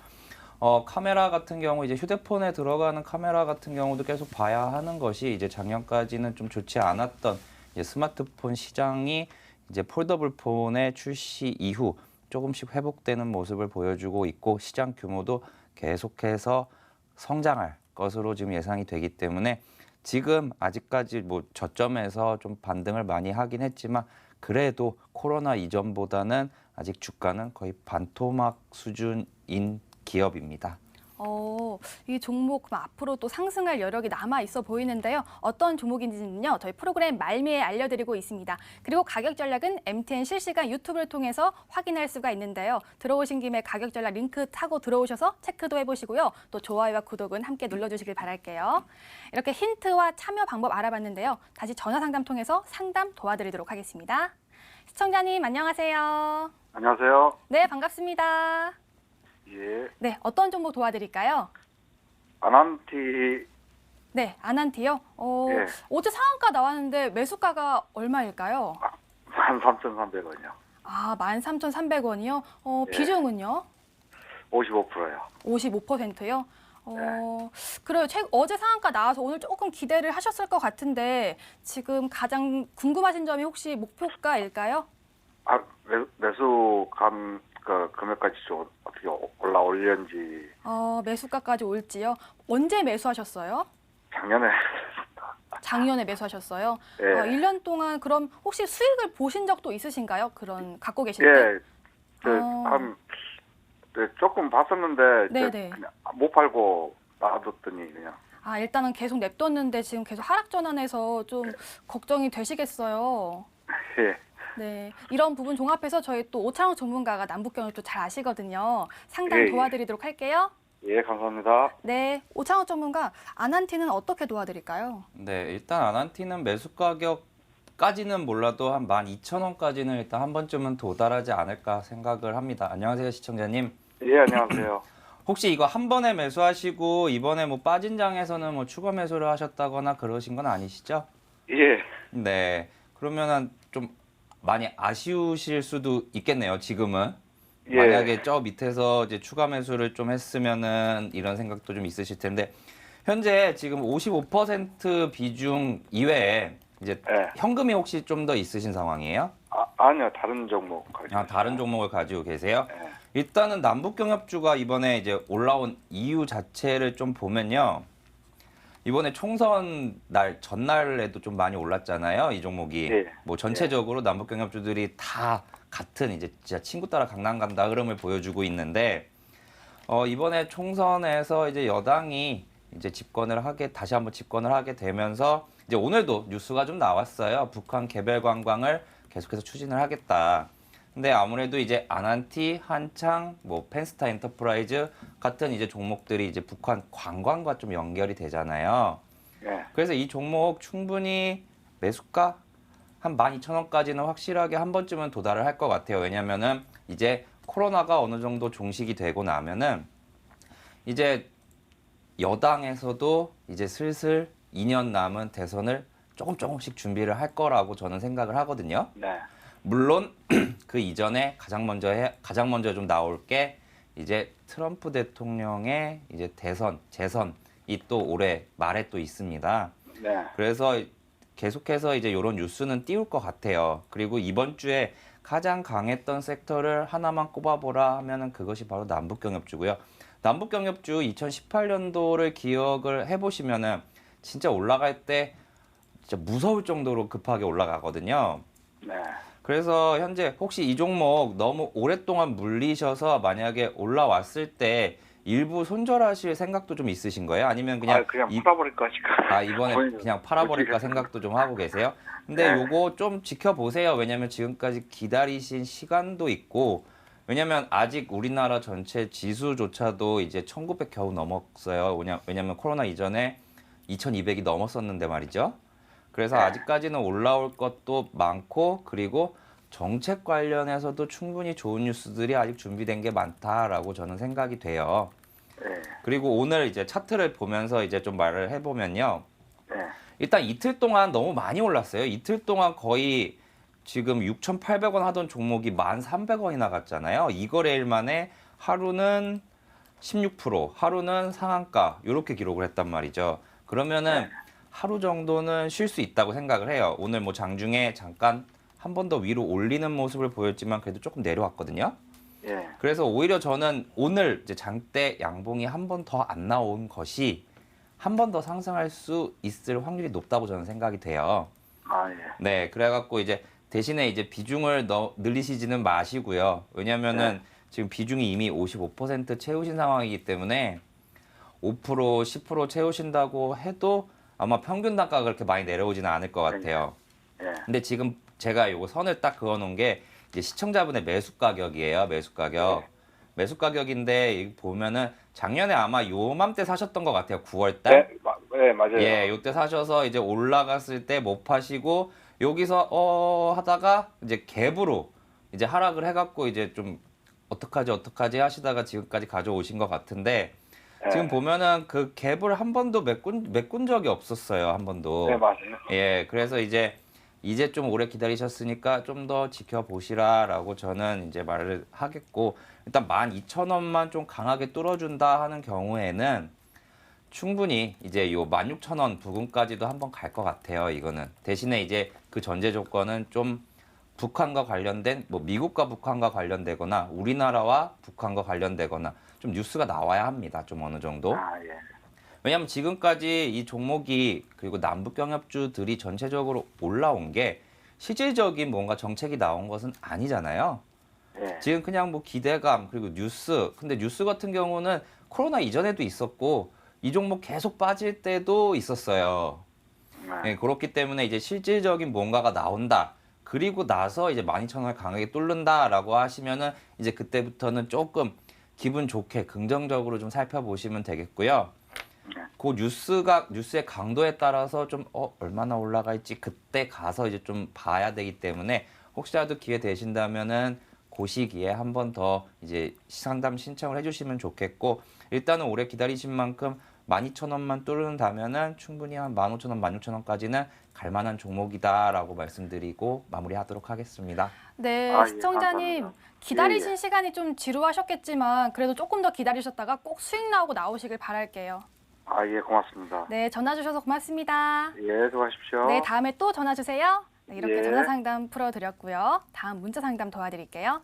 카메라 같은 경우 이제 휴대폰에 들어가는 카메라 같은 경우도 계속 봐야 하는 것이 이제 작년까지는 좀 좋지 않았던 이제 스마트폰 시장이 이제 폴더블 폰의 출시 이후 조금씩 회복되는 모습을 보여주고 있고 시장 규모도 계속해서 성장할 것으로 지금 예상이 되기 때문에 지금 아직까지 뭐 저점에서 좀 반등을 많이 하긴 했지만 그래도 코로나 이전보다는 아직 주가는 거의 반토막 수준인 기업입니다. 이 종목 그럼 앞으로 또 상승할 여력이 남아 있어 보이는데요. 어떤 종목인지는요, 저희 프로그램 말미에 알려드리고 있습니다. 그리고 가격 전략은 MTN 실시간 유튜브를 통해서 확인할 수가 있는데요. 들어오신 김에 가격 전략 링크 타고 들어오셔서 체크도 해보시고요. 또 좋아요와 구독은 함께 눌러주시길 바랄게요. 이렇게 힌트와 참여 방법 알아봤는데요. 다시 전화 상담 통해서 상담 도와드리도록 하겠습니다. 시청자님 안녕하세요. 안녕하세요. 네, 반갑습니다. 예. 네, 어떤 종목 도와드릴까요? 아난티 네, 아난티요. 예. 어제 상한가 나왔는데 매수가가 얼마일까요? 13,300원이요. 아, 13,300원이요? 예. 비중은요? 55%요. 55%요? 그래요. 어제 상한가 나와서 오늘 조금 기대를 하셨을 것 같은데 지금 가장 궁금하신 점이 혹시 목표가일까요? 매수 금액까지 좀 어떻게 올라올는지 매수가까지 올지요? 언제 매수하셨어요? 작년에 작년에 매수하셨어요? 예. 1년 동안 그럼 혹시 수익을 보신 적도 있으신가요? 그런 갖고 계실 때? 조금 봤었는데 네네. 그냥 못 팔고 놔뒀더니 그냥 일단은 계속 냅뒀는데 지금 계속 하락 전환해서 좀 걱정이 되시겠어요. 예. 네, 이런 부분 종합해서 저희 또 오창욱 전문가가 남북경을 또 잘 아시거든요. 상담 예, 예. 도와드리도록 할게요. 예, 감사합니다. 네, 오창욱 전문가, 아난티는 어떻게 도와드릴까요? 네, 일단 아난티는 매수 가격까지는 몰라도 한 12,000원까지는 일단 한 번쯤은 도달하지 않을까 생각을 합니다. 안녕하세요, 시청자님. 예, 안녕하세요. 혹시 이거 한 번에 매수하시고 이번에 뭐 빠진 장에서는 뭐 추가 매수를 하셨다거나 그러신 건 아니시죠? 예. 네, 그러면은 좀 많이 아쉬우실 수도 있겠네요, 지금은. 예. 만약에 저 밑에서 이제 추가 매수를 좀 했으면은 이런 생각도 좀 있으실 텐데, 현재 지금 55% 비중 이외에 이제 예. 현금이 혹시 좀 더 있으신 상황이에요? 아니요, 다른 종목 가지고 다른 종목을 가지고 계세요? 예. 일단은 남북경협주가 이번에 이제 올라온 이유 자체를 좀 보면요. 이번에 총선 날 전날에도 좀 많이 올랐잖아요, 이 종목이. 예. 뭐 전체적으로 남북경협주들이 다 같은 이제 진짜 친구 따라 강남 간다 흐름을 보여주고 있는데, 이번에 총선에서 이제 여당이 이제 다시 한번 집권을 하게 되면서 이제 오늘도 뉴스가 좀 나왔어요. 북한 개별 관광을 계속해서 추진을 하겠다. 근데 아무래도 이제 아난티, 한창, 뭐 펜스타 엔터프라이즈 같은 이제 종목들이 이제 북한 관광과 좀 연결이 되잖아요. 예. 그래서 이 종목 충분히 매수가 한 12,000원까지는 확실하게 한 번쯤은 도달을 할 것 같아요. 왜냐면은 이제 코로나가 어느 정도 종식이 되고 나면은 이제 여당에서도 이제 슬슬 2년 남은 대선을 조금씩 준비를 할 거라고 저는 생각을 하거든요. 네. 물론 그 이전에 가장 먼저 좀 나올 게 이제 트럼프 대통령의 이제 재선이 또 올해 말에 또 있습니다. 네. 그래서 계속해서 이제 이런 뉴스는 띄울 것 같아요. 그리고 이번 주에 가장 강했던 섹터를 하나만 꼽아보라 하면은 그것이 바로 남북경협주고요. 남북경협주 2018년도를 기억을 해보시면은 진짜 올라갈 때 진짜 무서울 정도로 급하게 올라가거든요. 네. 그래서 현재 혹시 이 종목 너무 오랫동안 물리셔서 만약에 올라왔을 때 일부 손절하실 생각도 좀 있으신 거예요? 아니면 그냥 팔아버릴까 싶까. 이번에 그냥 팔아버릴까 생각도 좀 하고 계세요? 근데 네. 요거 좀 지켜보세요. 왜냐면 지금까지 기다리신 시간도 있고, 왜냐면 아직 우리나라 전체 지수조차도 이제 1900 겨우 넘었어요. 왜냐면 코로나 이전에 2200이 넘었었는데 말이죠. 그래서 네. 아직까지는 올라올 것도 많고, 그리고 정책 관련해서도 충분히 좋은 뉴스들이 아직 준비된 게 많다라고 저는 생각이 돼요. 네. 그리고 오늘 이제 차트를 보면서 이제 좀 말을 해보면요. 네. 일단 이틀 동안 너무 많이 올랐어요. 이틀 동안 거의 지금 6,800원 하던 종목이 1,300원이나 갔잖아요. 이거래일 만에 하루는 16%, 하루는 상한가 이렇게 기록을 했단 말이죠. 그러면은 하루 정도는 쉴 수 있다고 생각을 해요. 오늘 뭐 장중에 잠깐 한 번 더 위로 올리는 모습을 보였지만 그래도 조금 내려왔거든요. 예. 그래서 오히려 저는 오늘 이제 장대 양봉이 한 번 더 안 나온 것이 한 번 더 상승할 수 있을 확률이 높다고 저는 생각이 돼요. 아, 예. 네, 그래갖고 이제 대신에 이제 비중을 늘리시지는 마시고요. 왜냐면은 지금 비중이 이미 55% 채우신 상황이기 때문에 5%, 10% 채우신다고 해도 아마 평균 단가가 그렇게 많이 내려오지는 않을 것 같아요. 예. 근데 지금 제가 요거 선을 딱 그어놓은 게 이제 시청자분의 매수 가격이에요. 매수 가격. 네. 매수 가격인데 이거 보면은 작년에 아마 요맘때 사셨던 것 같아요. 9월 네, 달. 네, 맞아요. 예, 요때 사셔서 이제 올라갔을 때 못 파시고 여기서 하다가 이제 갭으로 이제 하락을 해갖고 이제 좀 어떡하지 하시다가 지금까지 가져오신 것 같은데 지금 보면은 그 갭을 한 번도 메꾼 적이 없었어요. 한 번도. 네, 맞아요. 예, 그래서 이제 좀 오래 기다리셨으니까 좀 더 지켜보시라라고 저는 이제 말을 하겠고 일단 12,000원만 좀 강하게 뚫어준다 하는 경우에는 충분히 이제 요 16,000원 부근까지도 한번 갈 것 같아요. 이거는 대신에 이제 그 전제 조건은 좀 북한과 관련된 뭐 미국과 북한과 관련되거나 우리나라와 북한과 관련되거나 좀 뉴스가 나와야 합니다. 좀 어느 정도. 아, 예. 왜냐하면 지금까지 이 종목이 그리고 남북 경협주들이 전체적으로 올라온 게 실질적인 뭔가 정책이 나온 것은 아니잖아요. 예. 지금 그냥 뭐 기대감 그리고 뉴스. 근데 뉴스 같은 경우는 코로나 이전에도 있었고 이 종목 계속 빠질 때도 있었어요. 예, 그렇기 때문에 이제 실질적인 뭔가가 나온다. 그리고 나서 이제 12,000원을 강하게 뚫는다라고 하시면은 이제 그때부터는 조금 기분 좋게 긍정적으로 좀 살펴보시면 되겠고요. 그 뉴스의 강도에 따라서 좀 얼마나 올라갈지 그때 가서 이제 좀 봐야 되기 때문에 혹시라도 기회 되신다면은 그 시기에 한 번 더 이제 상담 신청을 해주시면 좋겠고 일단은 오래 기다리신 만큼 12,000원만 뚫는다면은 충분히 한 15,000원, 16,000원까지는 갈 만한 종목이다라고 말씀드리고 마무리하도록 하겠습니다. 네, 아, 예, 시청자님 감사합니다. 기다리신 예, 예. 시간이 좀 지루하셨겠지만 그래도 조금 더 기다리셨다가 꼭 수익 나오고 나오시길 바랄게요. 아, 예, 고맙습니다. 네, 전화 주셔서 고맙습니다. 예, 수고하십시오. 네, 다음에 또 전화 주세요. 네, 이렇게 예. 전화 상담 풀어드렸고요. 다음 문자 상담 도와드릴게요.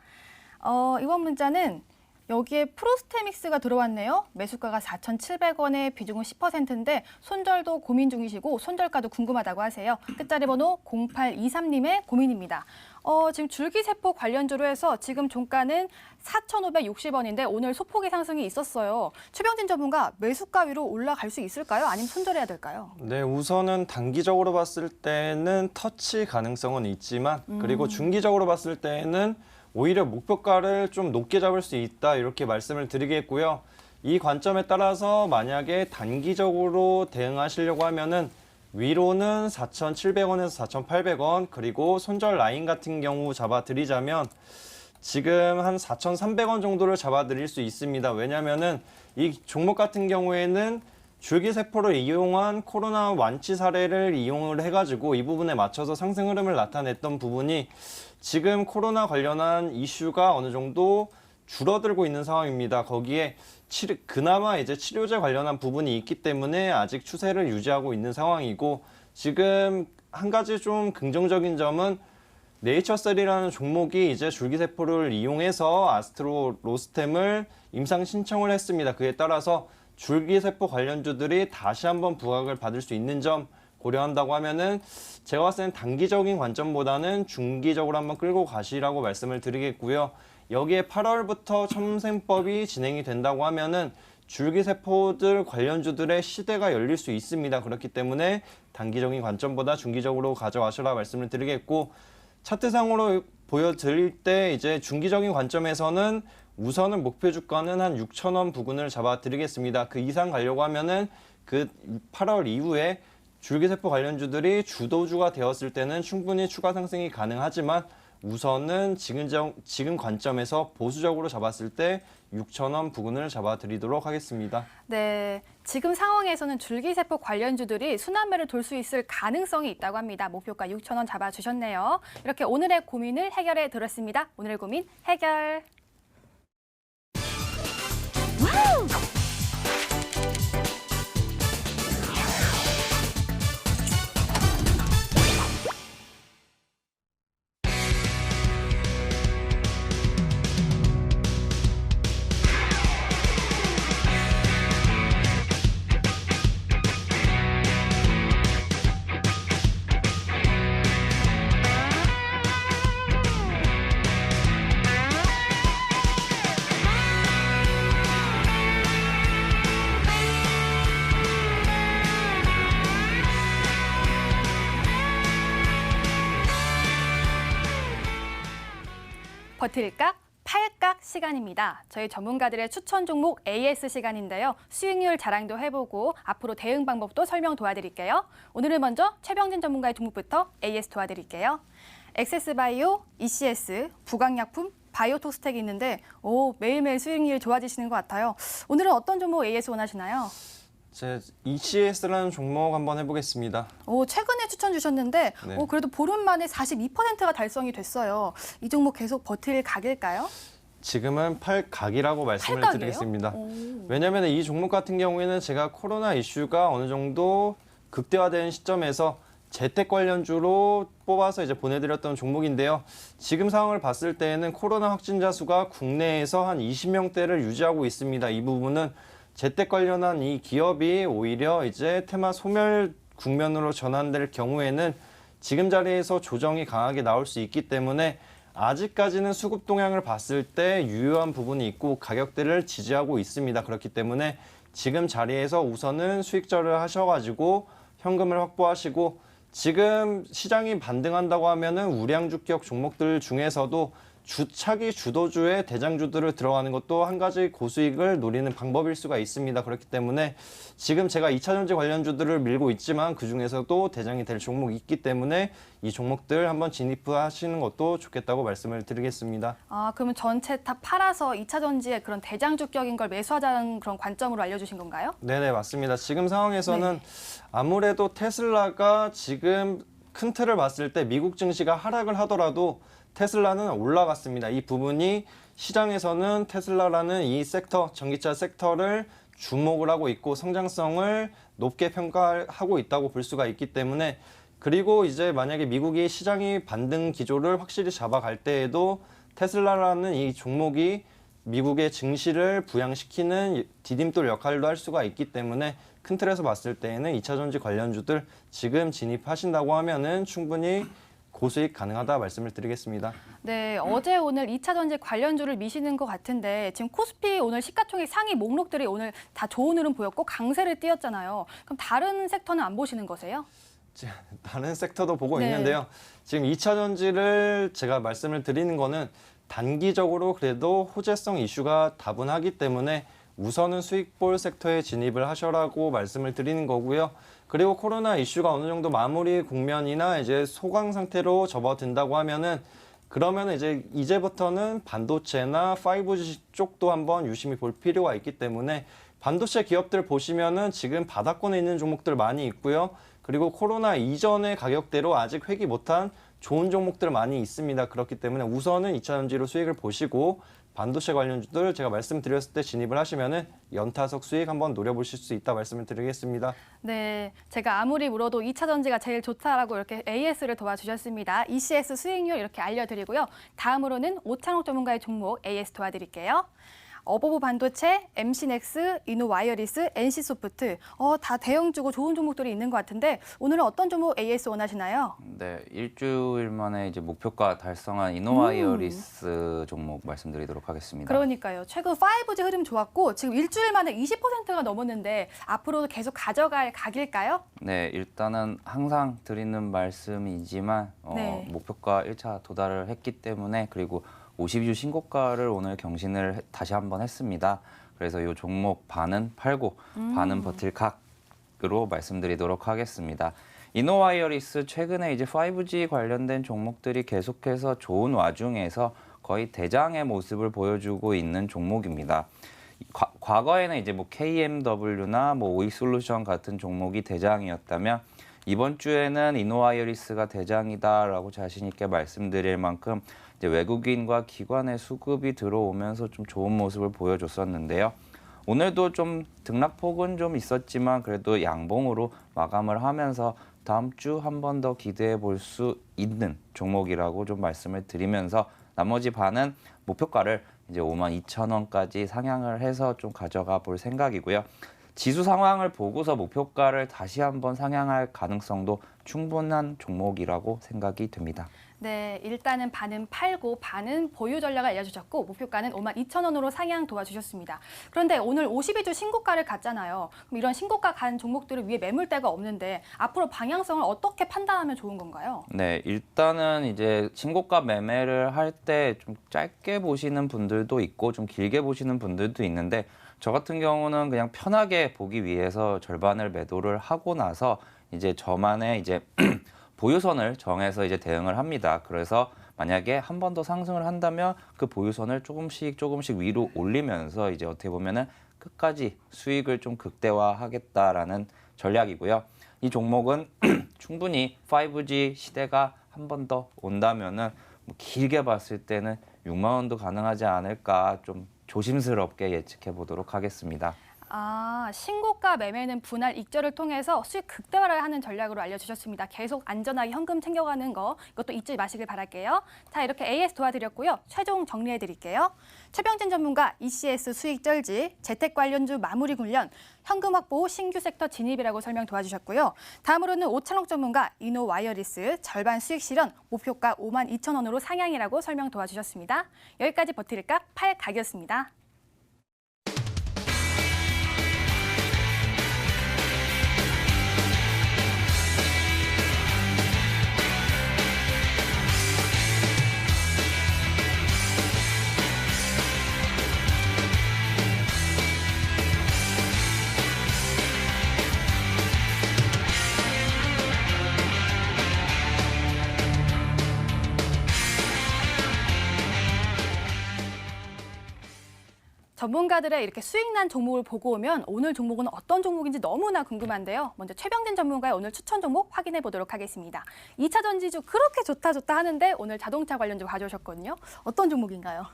이번 문자는 여기에 프로스테믹스가 들어왔네요. 매수가가 4,700원에 비중은 10%인데 손절도 고민 중이시고 손절가도 궁금하다고 하세요. 끝자리 번호 0823님의 고민입니다. 지금 줄기세포 관련주로 해서 지금 종가는 4,560원인데 오늘 소폭의 상승이 있었어요. 최병진 전문가 매수가 위로 올라갈 수 있을까요? 아니면 손절해야 될까요? 네, 우선은 단기적으로 봤을 때는 터치 가능성은 있지만 그리고 중기적으로 봤을 때는 오히려 목표가를 좀 높게 잡을 수 있다 이렇게 말씀을 드리겠고요. 이 관점에 따라서 만약에 단기적으로 대응하시려고 하면은 위로는 4,700원에서 4,800원 그리고 손절 라인 같은 경우 잡아드리자면 지금 한 4,300원 정도를 잡아드릴 수 있습니다. 왜냐면은 이 종목 같은 경우에는 줄기세포를 이용한 코로나 완치 사례를 이용을 해가지고 이 부분에 맞춰서 상승 흐름을 나타냈던 부분이 지금 코로나 관련한 이슈가 어느 정도 줄어들고 있는 상황입니다. 거기에 그나마 이제 치료제 관련한 부분이 있기 때문에 아직 추세를 유지하고 있는 상황이고 지금 한 가지 좀 긍정적인 점은 네이처셀이라는 종목이 이제 줄기세포를 이용해서 아스트로로스템을 임상 신청을 했습니다. 그에 따라서 줄기세포 관련주들이 다시 한번 부각을 받을 수 있는 점 고려한다고 하면은 제가 봤을 때는 단기적인 관점보다는 중기적으로 한번 끌고 가시라고 말씀을 드리겠고요. 여기에 8월부터 첨생법이 진행이 된다고 하면은 줄기세포들 관련주들의 시대가 열릴 수 있습니다. 그렇기 때문에 단기적인 관점보다 중기적으로 가져가시라 말씀을 드리겠고 차트상으로 보여드릴 때 이제 중기적인 관점에서는 우선은 목표 주가는 한 6,000원 부근을 잡아드리겠습니다. 그 이상 가려고 하면은 그 8월 이후에 줄기세포 관련주들이 주도주가 되었을 때는 충분히 추가 상승이 가능하지만 우선은 지금 관점에서 보수적으로 잡았을 때 6,000원 부근을 잡아드리도록 하겠습니다. 네, 지금 상황에서는 줄기세포 관련주들이 순환매를 돌 수 있을 가능성이 있다고 합니다. 목표가 6,000원 잡아주셨네요. 이렇게 오늘의 고민을 해결해 드렸습니다. 오늘의 고민 해결. 버틸까? 팔각 시간입니다. 저희 전문가들의 추천 종목 AS 시간인데요. 수익률 자랑도 해보고 앞으로 대응 방법도 설명 도와드릴게요. 오늘은 먼저 최병진 전문가의 종목부터 AS 도와드릴게요. 엑세스바이오, ECS, 부강약품, 바이오톡스텍이 있는데 매일매일 수익률이 좋아지시는 것 같아요. 오늘은 어떤 종목 AS 원하시나요? 제 ECS라는 종목 한번 해보겠습니다. 최근에 추천 주셨는데 네. 그래도 보름 만에 42%가 달성이 됐어요. 이 종목 계속 버틸 각일까요? 지금은 팔각이라고 말씀을 팔각이에요? 드리겠습니다. 왜냐하면 이 종목 같은 경우에는 제가 코로나 이슈가 어느 정도 극대화된 시점에서 재택 관련주로 뽑아서 이제 보내드렸던 종목인데요. 지금 상황을 봤을 때에는 코로나 확진자 수가 국내에서 한 20명대를 유지하고 있습니다. 이 부분은 재택 관련한 이 기업이 오히려 이제 테마 소멸 국면으로 전환될 경우에는 지금 자리에서 조정이 강하게 나올 수 있기 때문에 아직까지는 수급 동향을 봤을 때 유효한 부분이 있고 가격대를 지지하고 있습니다. 그렇기 때문에 지금 자리에서 우선은 수익절을 하셔가지고 현금을 확보하시고 지금 시장이 반등한다고 하면은 우량주격 종목들 중에서도 주차기 주도주의 대장주들을 들어가는 것도 한 가지 고수익을 노리는 방법일 수가 있습니다. 그렇기 때문에 지금 제가 2차전지 관련주들을 밀고 있지만 그중에서도 대장이 될 종목이 있기 때문에 이 종목들 한번 진입하시는 것도 좋겠다고 말씀을 드리겠습니다. 그러면 전체 다 팔아서 2차전지의 그런 대장주격인 걸 매수하자는 그런 관점으로 알려주신 건가요? 네네, 맞습니다. 지금 상황에서는 아무래도 테슬라가 지금 큰 틀을 봤을 때 미국 증시가 하락을 하더라도 테슬라는 올라갔습니다. 이 부분이 시장에서는 테슬라라는 이 섹터, 전기차 섹터를 주목을 하고 있고 성장성을 높게 평가하고 있다고 볼 수가 있기 때문에 그리고 이제 만약에 미국이 시장이 반등 기조를 확실히 잡아갈 때에도 테슬라라는 이 종목이 미국의 증시를 부양시키는 디딤돌 역할도 할 수가 있기 때문에 큰 틀에서 봤을 때에는 2차전지 관련주들 지금 진입하신다고 하면은 충분히 고수익 가능하다 말씀을 드리겠습니다. 네, 어제 오늘 2차전지 관련주를 미시는 것 같은데 지금 코스피 오늘 시가총액 상위 목록들이 오늘 다 좋은 흐름 보였고 강세를 띄었잖아요. 그럼 다른 섹터는 안 보시는 거세요? 다른 섹터도 보고 네. 있는데요. 지금 2차전지를 제가 말씀을 드리는 거는 단기적으로 그래도 호재성 이슈가 다분하기 때문에 우선은 수익볼 섹터에 진입을 하셔라고 말씀을 드리는 거고요. 그리고 코로나 이슈가 어느 정도 마무리 국면이나 이제 소강 상태로 접어든다고 하면은 그러면 이제부터는 반도체나 5G 쪽도 한번 유심히 볼 필요가 있기 때문에 반도체 기업들 보시면은 지금 바닥권에 있는 종목들 많이 있고요. 그리고 코로나 이전의 가격대로 아직 회귀 못한 좋은 종목들 많이 있습니다. 그렇기 때문에 우선은 2차전지로 수익을 보시고 반도체 관련주들 제가 말씀드렸을 때 진입을 하시면은 연타석 수익 한번 노려보실 수 있다 말씀을 드리겠습니다. 네, 제가 아무리 물어도 2차전지가 제일 좋다라고 이렇게 AS를 도와주셨습니다. ECS 수익률 이렇게 알려드리고요. 다음으로는 오창욱 전문가의 종목 AS 도와드릴게요. 어버브 반도체, MC넥스, 이노와이어리스, NC소프트 다 대형주고 좋은 종목들이 있는 것 같은데 오늘은 어떤 종목 AS 원하시나요? 네, 일주일 만에 이제 목표가 달성한 이노와이어리스 종목 말씀드리도록 하겠습니다. 그러니까요. 최근 5G 흐름 좋았고 지금 일주일 만에 20%가 넘었는데 앞으로도 계속 가져갈 각일까요? 네, 일단은 항상 드리는 말씀이지만 네. 목표가 1차 도달을 했기 때문에 그리고 52주 신고가를 오늘 경신을 다시 한번 했습니다. 그래서 이 종목 반은 팔고 반은 버틸 각으로 말씀드리도록 하겠습니다. 이노와이어리스 최근에 이제 5G 관련된 종목들이 계속해서 좋은 와중에서 거의 대장의 모습을 보여주고 있는 종목입니다. 과거에는 이제 뭐 KMW나 뭐 오이솔루션 같은 종목이 대장이었다면 이번 주에는 이노와이어리스가 대장이다라고 자신 있게 말씀드릴 만큼 이제 외국인과 기관의 수급이 들어오면서 좀 좋은 모습을 보여줬었는데요. 오늘도 좀 등락폭은 좀 있었지만 그래도 양봉으로 마감을 하면서 다음 주 한 번 더 기대해 볼 수 있는 종목이라고 좀 말씀을 드리면서 나머지 반은 목표가를 이제 52,000원까지 상향을 해서 좀 가져가 볼 생각이고요. 지수 상황을 보고서 목표가를 다시 한번 상향할 가능성도 충분한 종목이라고 생각이 됩니다. 네, 일단은 반은 팔고 반은 보유 전략을 알려주셨고 목표가는 52,000원으로 상향 도와주셨습니다. 그런데 오늘 52주 신고가를 갔잖아요. 그럼 이런 신고가 간 종목들을 위에 매물대가 없는데 앞으로 방향성을 어떻게 판단하면 좋은 건가요? 네, 일단은 이제 신고가 매매를 할 때 좀 짧게 보시는 분들도 있고 좀 길게 보시는 분들도 있는데 저 같은 경우는 그냥 편하게 보기 위해서 절반을 매도를 하고 나서 이제 저만의 이제 보유선을 정해서 이제 대응을 합니다. 그래서 만약에 한 번 더 상승을 한다면 그 보유선을 조금씩 위로 올리면서 이제 어떻게 보면은 끝까지 수익을 좀 극대화하겠다라는 전략이고요. 이 종목은 충분히 5G 시대가 한 번 더 온다면은 뭐 길게 봤을 때는 6만 원도 가능하지 않을까 좀 조심스럽게 예측해 보도록 하겠습니다. 신고가 매매는 분할 익절을 통해서 수익 극대화를 하는 전략으로 알려주셨습니다. 계속 안전하게 현금 챙겨가는 거 이것도 잊지 마시길 바랄게요. 자, 이렇게 AS 도와드렸고요. 최종 정리해드릴게요. 최병진 전문가 ECS 수익 쩔지, 재택 관련주 마무리 훈련, 현금 확보 후 신규 섹터 진입이라고 설명 도와주셨고요. 다음으로는 오찬록 전문가 이노와이어리스 절반 수익 실현, 목표가 52,000원으로 상향이라고 설명 도와주셨습니다. 여기까지 버티릴까 8각이었습니다. 전문가들의 이렇게 수익난 종목을 보고 오면 오늘 종목은 어떤 종목인지 너무나 궁금한데요. 먼저 최병진 전문가의 오늘 추천 종목 확인해 보도록 하겠습니다. 2차 전지주 그렇게 좋다 하는데 오늘 자동차 관련주 가져오셨거든요. 어떤 종목인가요?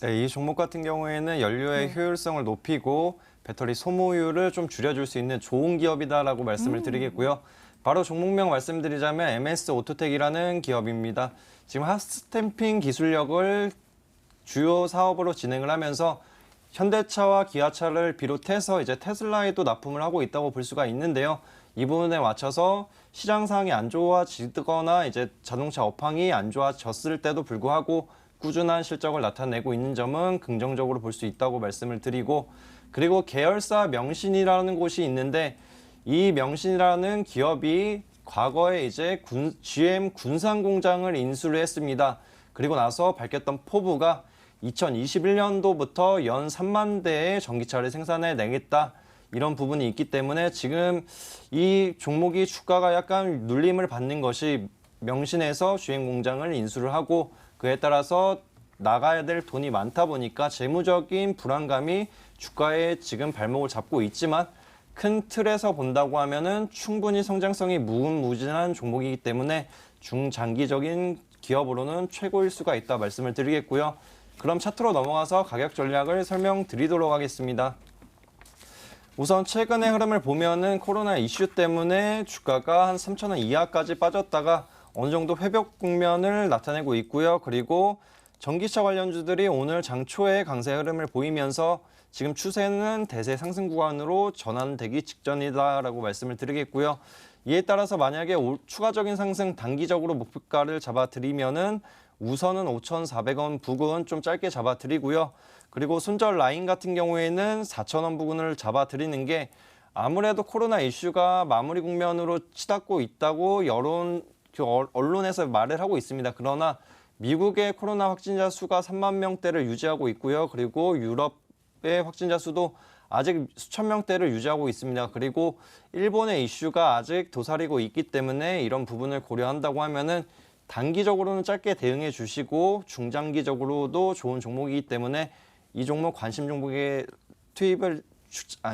네, 이 종목 같은 경우에는 연료의 효율성을 높이고 배터리 소모율을 좀 줄여줄 수 있는 좋은 기업이다라고 말씀을 드리겠고요. 바로 종목명 말씀드리자면 MS 오토텍이라는 기업입니다. 지금 핫스탬핑 기술력을 주요 사업으로 진행을 하면서 현대차와 기아차를 비롯해서 이제 테슬라에도 납품을 하고 있다고 볼 수가 있는데요. 이 부분에 맞춰서 시장 상황이 안 좋아지거나 이제 자동차 업황이 안 좋아졌을 때도 불구하고 꾸준한 실적을 나타내고 있는 점은 긍정적으로 볼 수 있다고 말씀을 드리고, 그리고 계열사 명신이라는 곳이 있는데 이 명신이라는 기업이 과거에 이제 GM 군산 공장을 인수를 했습니다. 그리고 나서 밝혔던 포부가 2021년도부터 연 3만 대의 전기차를 생산해 내겠다. 이런 부분이 있기 때문에 지금 이 종목이 주가가 약간 눌림을 받는 것이 명신에서 GM 공장을 인수를 하고 그에 따라서 나가야 될 돈이 많다 보니까 재무적인 불안감이 주가에 지금 발목을 잡고 있지만 큰 틀에서 본다고 하면은 충분히 성장성이 무궁무진한 종목이기 때문에 중장기적인 기업으로는 최고일 수가 있다 말씀을 드리겠고요. 그럼 차트로 넘어가서 가격 전략을 설명드리도록 하겠습니다. 우선 최근의 흐름을 보면은 코로나 이슈 때문에 주가가 한 3,000원 이하까지 빠졌다가 어느 정도 회복 국면을 나타내고 있고요. 그리고 전기차 관련주들이 오늘 장초에 강세 흐름을 보이면서 지금 추세는 대세 상승 구간으로 전환되기 직전이다라고 말씀을 드리겠고요. 이에 따라서 만약에 추가적인 상승 단기적으로 목표가를 잡아드리면은 우선은 5,400원 부근 좀 짧게 잡아드리고요. 그리고 손절 라인 같은 경우에는 4,000원 부근을 잡아드리는 게 아무래도 코로나 이슈가 마무리 국면으로 치닫고 있다고 언론에서 말을 하고 있습니다. 그러나 미국의 코로나 확진자 수가 3만 명대를 유지하고 있고요. 그리고 유럽의 확진자 수도 아직 수천 명대를 유지하고 있습니다. 그리고 일본의 이슈가 아직 도사리고 있기 때문에 이런 부분을 고려한다고 하면은 단기적으로는 짧게 대응해 주시고 중장기적으로도 좋은 종목이기 때문에 이 종목 관심 종목에 투입을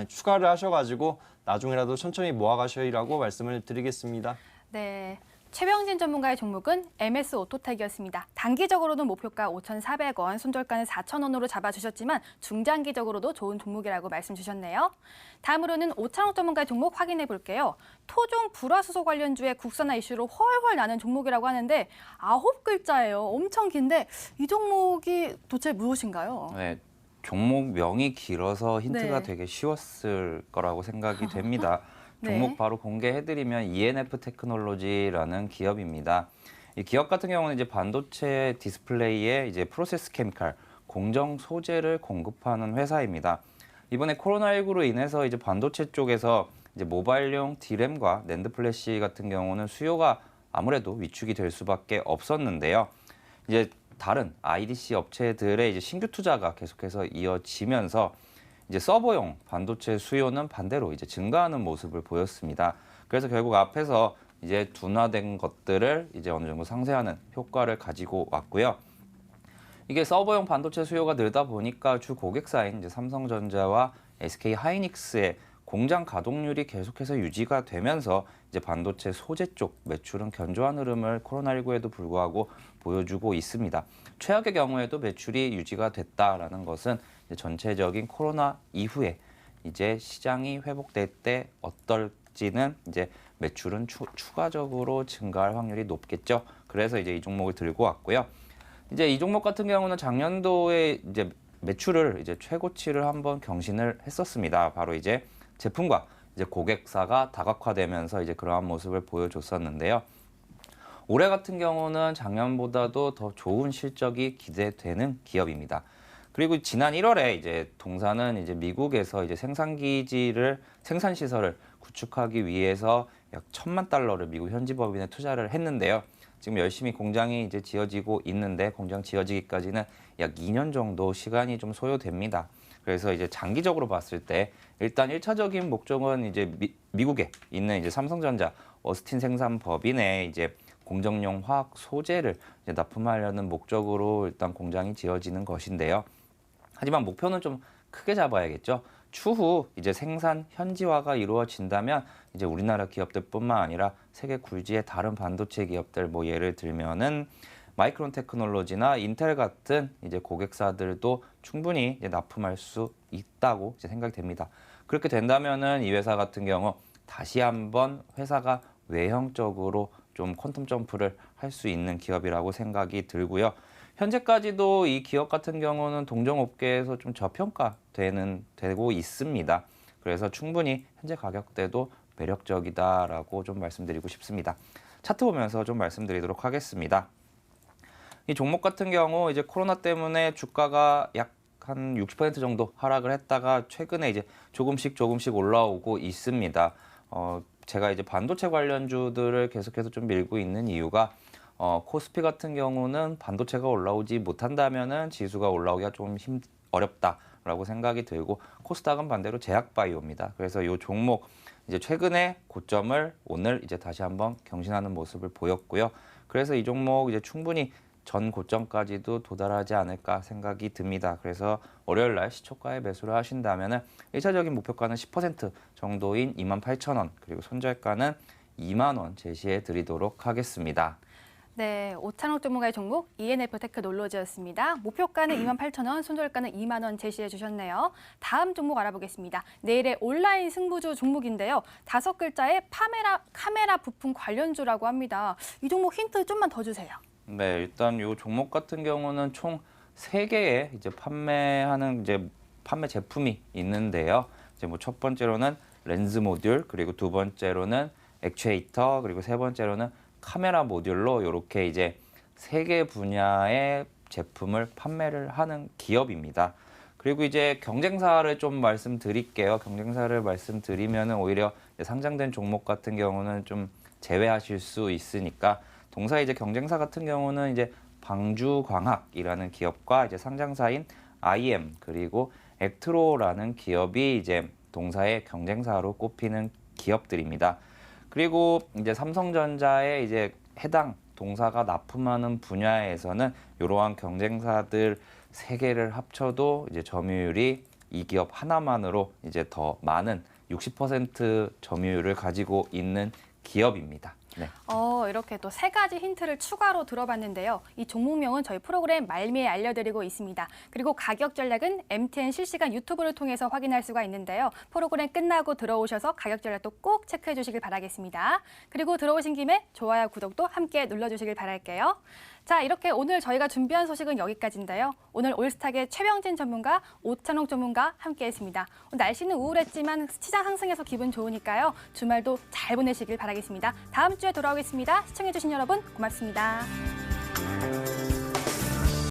추가를 하셔가지고 나중에라도 천천히 모아가셔라고 말씀을 드리겠습니다. 네. 최병진 전문가의 종목은 MS 오토텍이었습니다. 단기적으로는 목표가 5,400원, 손절가는 4,000원으로 잡아주셨지만 중장기적으로도 좋은 종목이라고 말씀 주셨네요. 다음으로는 오창욱 전문가의 종목 확인해 볼게요. 토종 불화수소 관련주의 국산화 이슈로 훨훨 나는 종목이라고 하는데 9글자예요. 엄청 긴데 이 종목이 도대체 무엇인가요? 네, 종목명이 길어서 힌트가 네. 되게 쉬웠을 거라고 생각이 됩니다. 네. 종목 바로 공개해드리면 ENF 테크놀로지라는 기업입니다. 이 기업 같은 경우는 이제 반도체 디스플레이에 이제 프로세스 케미칼, 공정 소재를 공급하는 회사입니다. 이번에 코로나19로 인해서 이제 반도체 쪽에서 이제 모바일용 D램과 낸드 플래시 같은 경우는 수요가 아무래도 위축이 될 수밖에 없었는데요. 이제 다른 IDC 업체들의 이제 신규 투자가 계속해서 이어지면서 이제 서버용 반도체 수요는 반대로 이제 증가하는 모습을 보였습니다. 그래서 결국 앞에서 이제 둔화된 것들을 이제 어느 정도 상쇄하는 효과를 가지고 왔고요. 이게 서버용 반도체 수요가 늘다 보니까 주 고객사인 이제 삼성전자와 SK 하이닉스의 공장 가동률이 계속해서 유지가 되면서 이제 반도체 소재 쪽 매출은 견조한 흐름을 코로나19에도 불구하고 보여주고 있습니다. 최악의 경우에도 매출이 유지가 됐다라는 것은 이제 전체적인 코로나 이후에 이제 시장이 회복될 때 어떨지는 이제 매출은 추가적으로 증가할 확률이 높겠죠. 그래서 이제 이 종목을 들고 왔고요. 이제 이 종목 같은 경우는 작년도에 이제 매출을 이제 최고치를 한번 경신을 했었습니다. 바로 이제 제품과 이제 고객사가 다각화되면서 이제 그러한 모습을 보여줬었는데요. 올해 같은 경우는 작년보다도 더 좋은 실적이 기대되는 기업입니다. 그리고 지난 1월에 이제 동사는 이제 미국에서 이제 생산 시설을 구축하기 위해서 약 $1,000만 미국 현지 법인에 투자를 했는데요. 지금 열심히 공장이 이제 지어지고 있는데 공장 지어지기까지는 약 2년 정도 시간이 좀 소요됩니다. 그래서 이제 장기적으로 봤을 때 일단 1차적인 목적은 이제 미국에 있는 이제 삼성전자 어스틴 생산 법인에 이제 공정용 화학 소재를 이제 납품하려는 목적으로 일단 공장이 지어지는 것인데요. 하지만 목표는 좀 크게 잡아야겠죠. 추후 이제 생산 현지화가 이루어진다면 이제 우리나라 기업들뿐만 아니라 세계 굴지의 다른 반도체 기업들 뭐 예를 들면은 마이크론 테크놀로지나 인텔 같은 이제 고객사들도 충분히 이제 납품할 수 있다고 이제 생각이 됩니다. 그렇게 된다면은 이 회사 같은 경우 다시 한번 회사가 외형적으로 좀 퀀텀 점프를 할 수 있는 기업이라고 생각이 들고요. 현재까지도 이 기업 같은 경우는 동종업계에서 좀 저평가되고 있습니다. 그래서 충분히 현재 가격대도 매력적이다라고 좀 말씀드리고 싶습니다. 차트 보면서 좀 말씀드리도록 하겠습니다. 이 종목 같은 경우 이제 코로나 때문에 주가가 약 한 60% 정도 하락을 했다가 최근에 이제 조금씩 올라오고 있습니다. 제가 이제 반도체 관련주들을 계속해서 좀 밀고 있는 이유가 코스피 같은 경우는 반도체가 올라오지 못한다면은 지수가 올라오기가 좀 어렵다라고 생각이 들고 코스닥은 반대로 제약바이오입니다. 그래서 이 종목 이제 최근에 고점을 오늘 이제 다시 한번 경신하는 모습을 보였고요. 그래서 이 종목 이제 충분히 전 고점까지도 도달하지 않을까 생각이 듭니다. 그래서 월요일 날 시초가에 매수를 하신다면은 1차적인 목표가는 10% 정도인 28,000원 그리고 손절가는 2만 원 제시해 드리도록 하겠습니다. 네, 오창욱 전문가의 종목 ENF 테크놀로지였습니다. 목표가는 28,000원, 손절가는 2만 원 제시해 주셨네요. 다음 종목 알아보겠습니다. 내일의 온라인 승부주 종목인데요. 5글자의 카메라 부품 관련주라고 합니다. 이 종목 힌트 좀만 더 주세요. 네, 일단 이 종목 같은 경우는 총 3개의 이제 판매하는 이제 판매 제품이 있는데요. 이제 뭐 첫 번째로는 렌즈 모듈, 그리고 두 번째로는 액추에이터, 그리고 세 번째로는 카메라 모듈로 이렇게 이제 3개 분야의 제품을 판매를 하는 기업입니다. 그리고 이제 경쟁사를 좀 말씀드릴게요. 경쟁사를 말씀드리면은 오히려 상장된 종목 같은 경우는 좀 제외하실 수 있으니까 동사 이제 경쟁사 같은 경우는 이제 방주광학이라는 기업과 이제 상장사인 IM 그리고 액트로라는 기업이 이제 동사의 경쟁사로 꼽히는 기업들입니다. 그리고 이제 삼성전자의 이제 해당 동사가 납품하는 분야에서는 이러한 경쟁사들 3개를 합쳐도 이제 점유율이 이 기업 하나만으로 이제 더 많은 60% 점유율을 가지고 있는 기업입니다. 네. 이렇게 또 3가지 힌트를 추가로 들어봤는데요. 이 종목명은 저희 프로그램 말미에 알려드리고 있습니다. 그리고 가격 전략은 MTN 실시간 유튜브를 통해서 확인할 수가 있는데요. 프로그램 끝나고 들어오셔서 가격 전략도 꼭 체크해 주시길 바라겠습니다. 그리고 들어오신 김에 좋아요, 구독도 함께 눌러주시길 바랄게요. 자, 이렇게 오늘 저희가 준비한 소식은 여기까지인데요. 오늘 올스타계 최병진 전문가, 오찬옥 전문가 함께했습니다. 날씨는 우울했지만 시장 상승해서 기분 좋으니까요. 주말도 잘 보내시길 바라겠습니다. 다음 주에 돌아오겠습니다. 시청해주신 여러분 고맙습니다.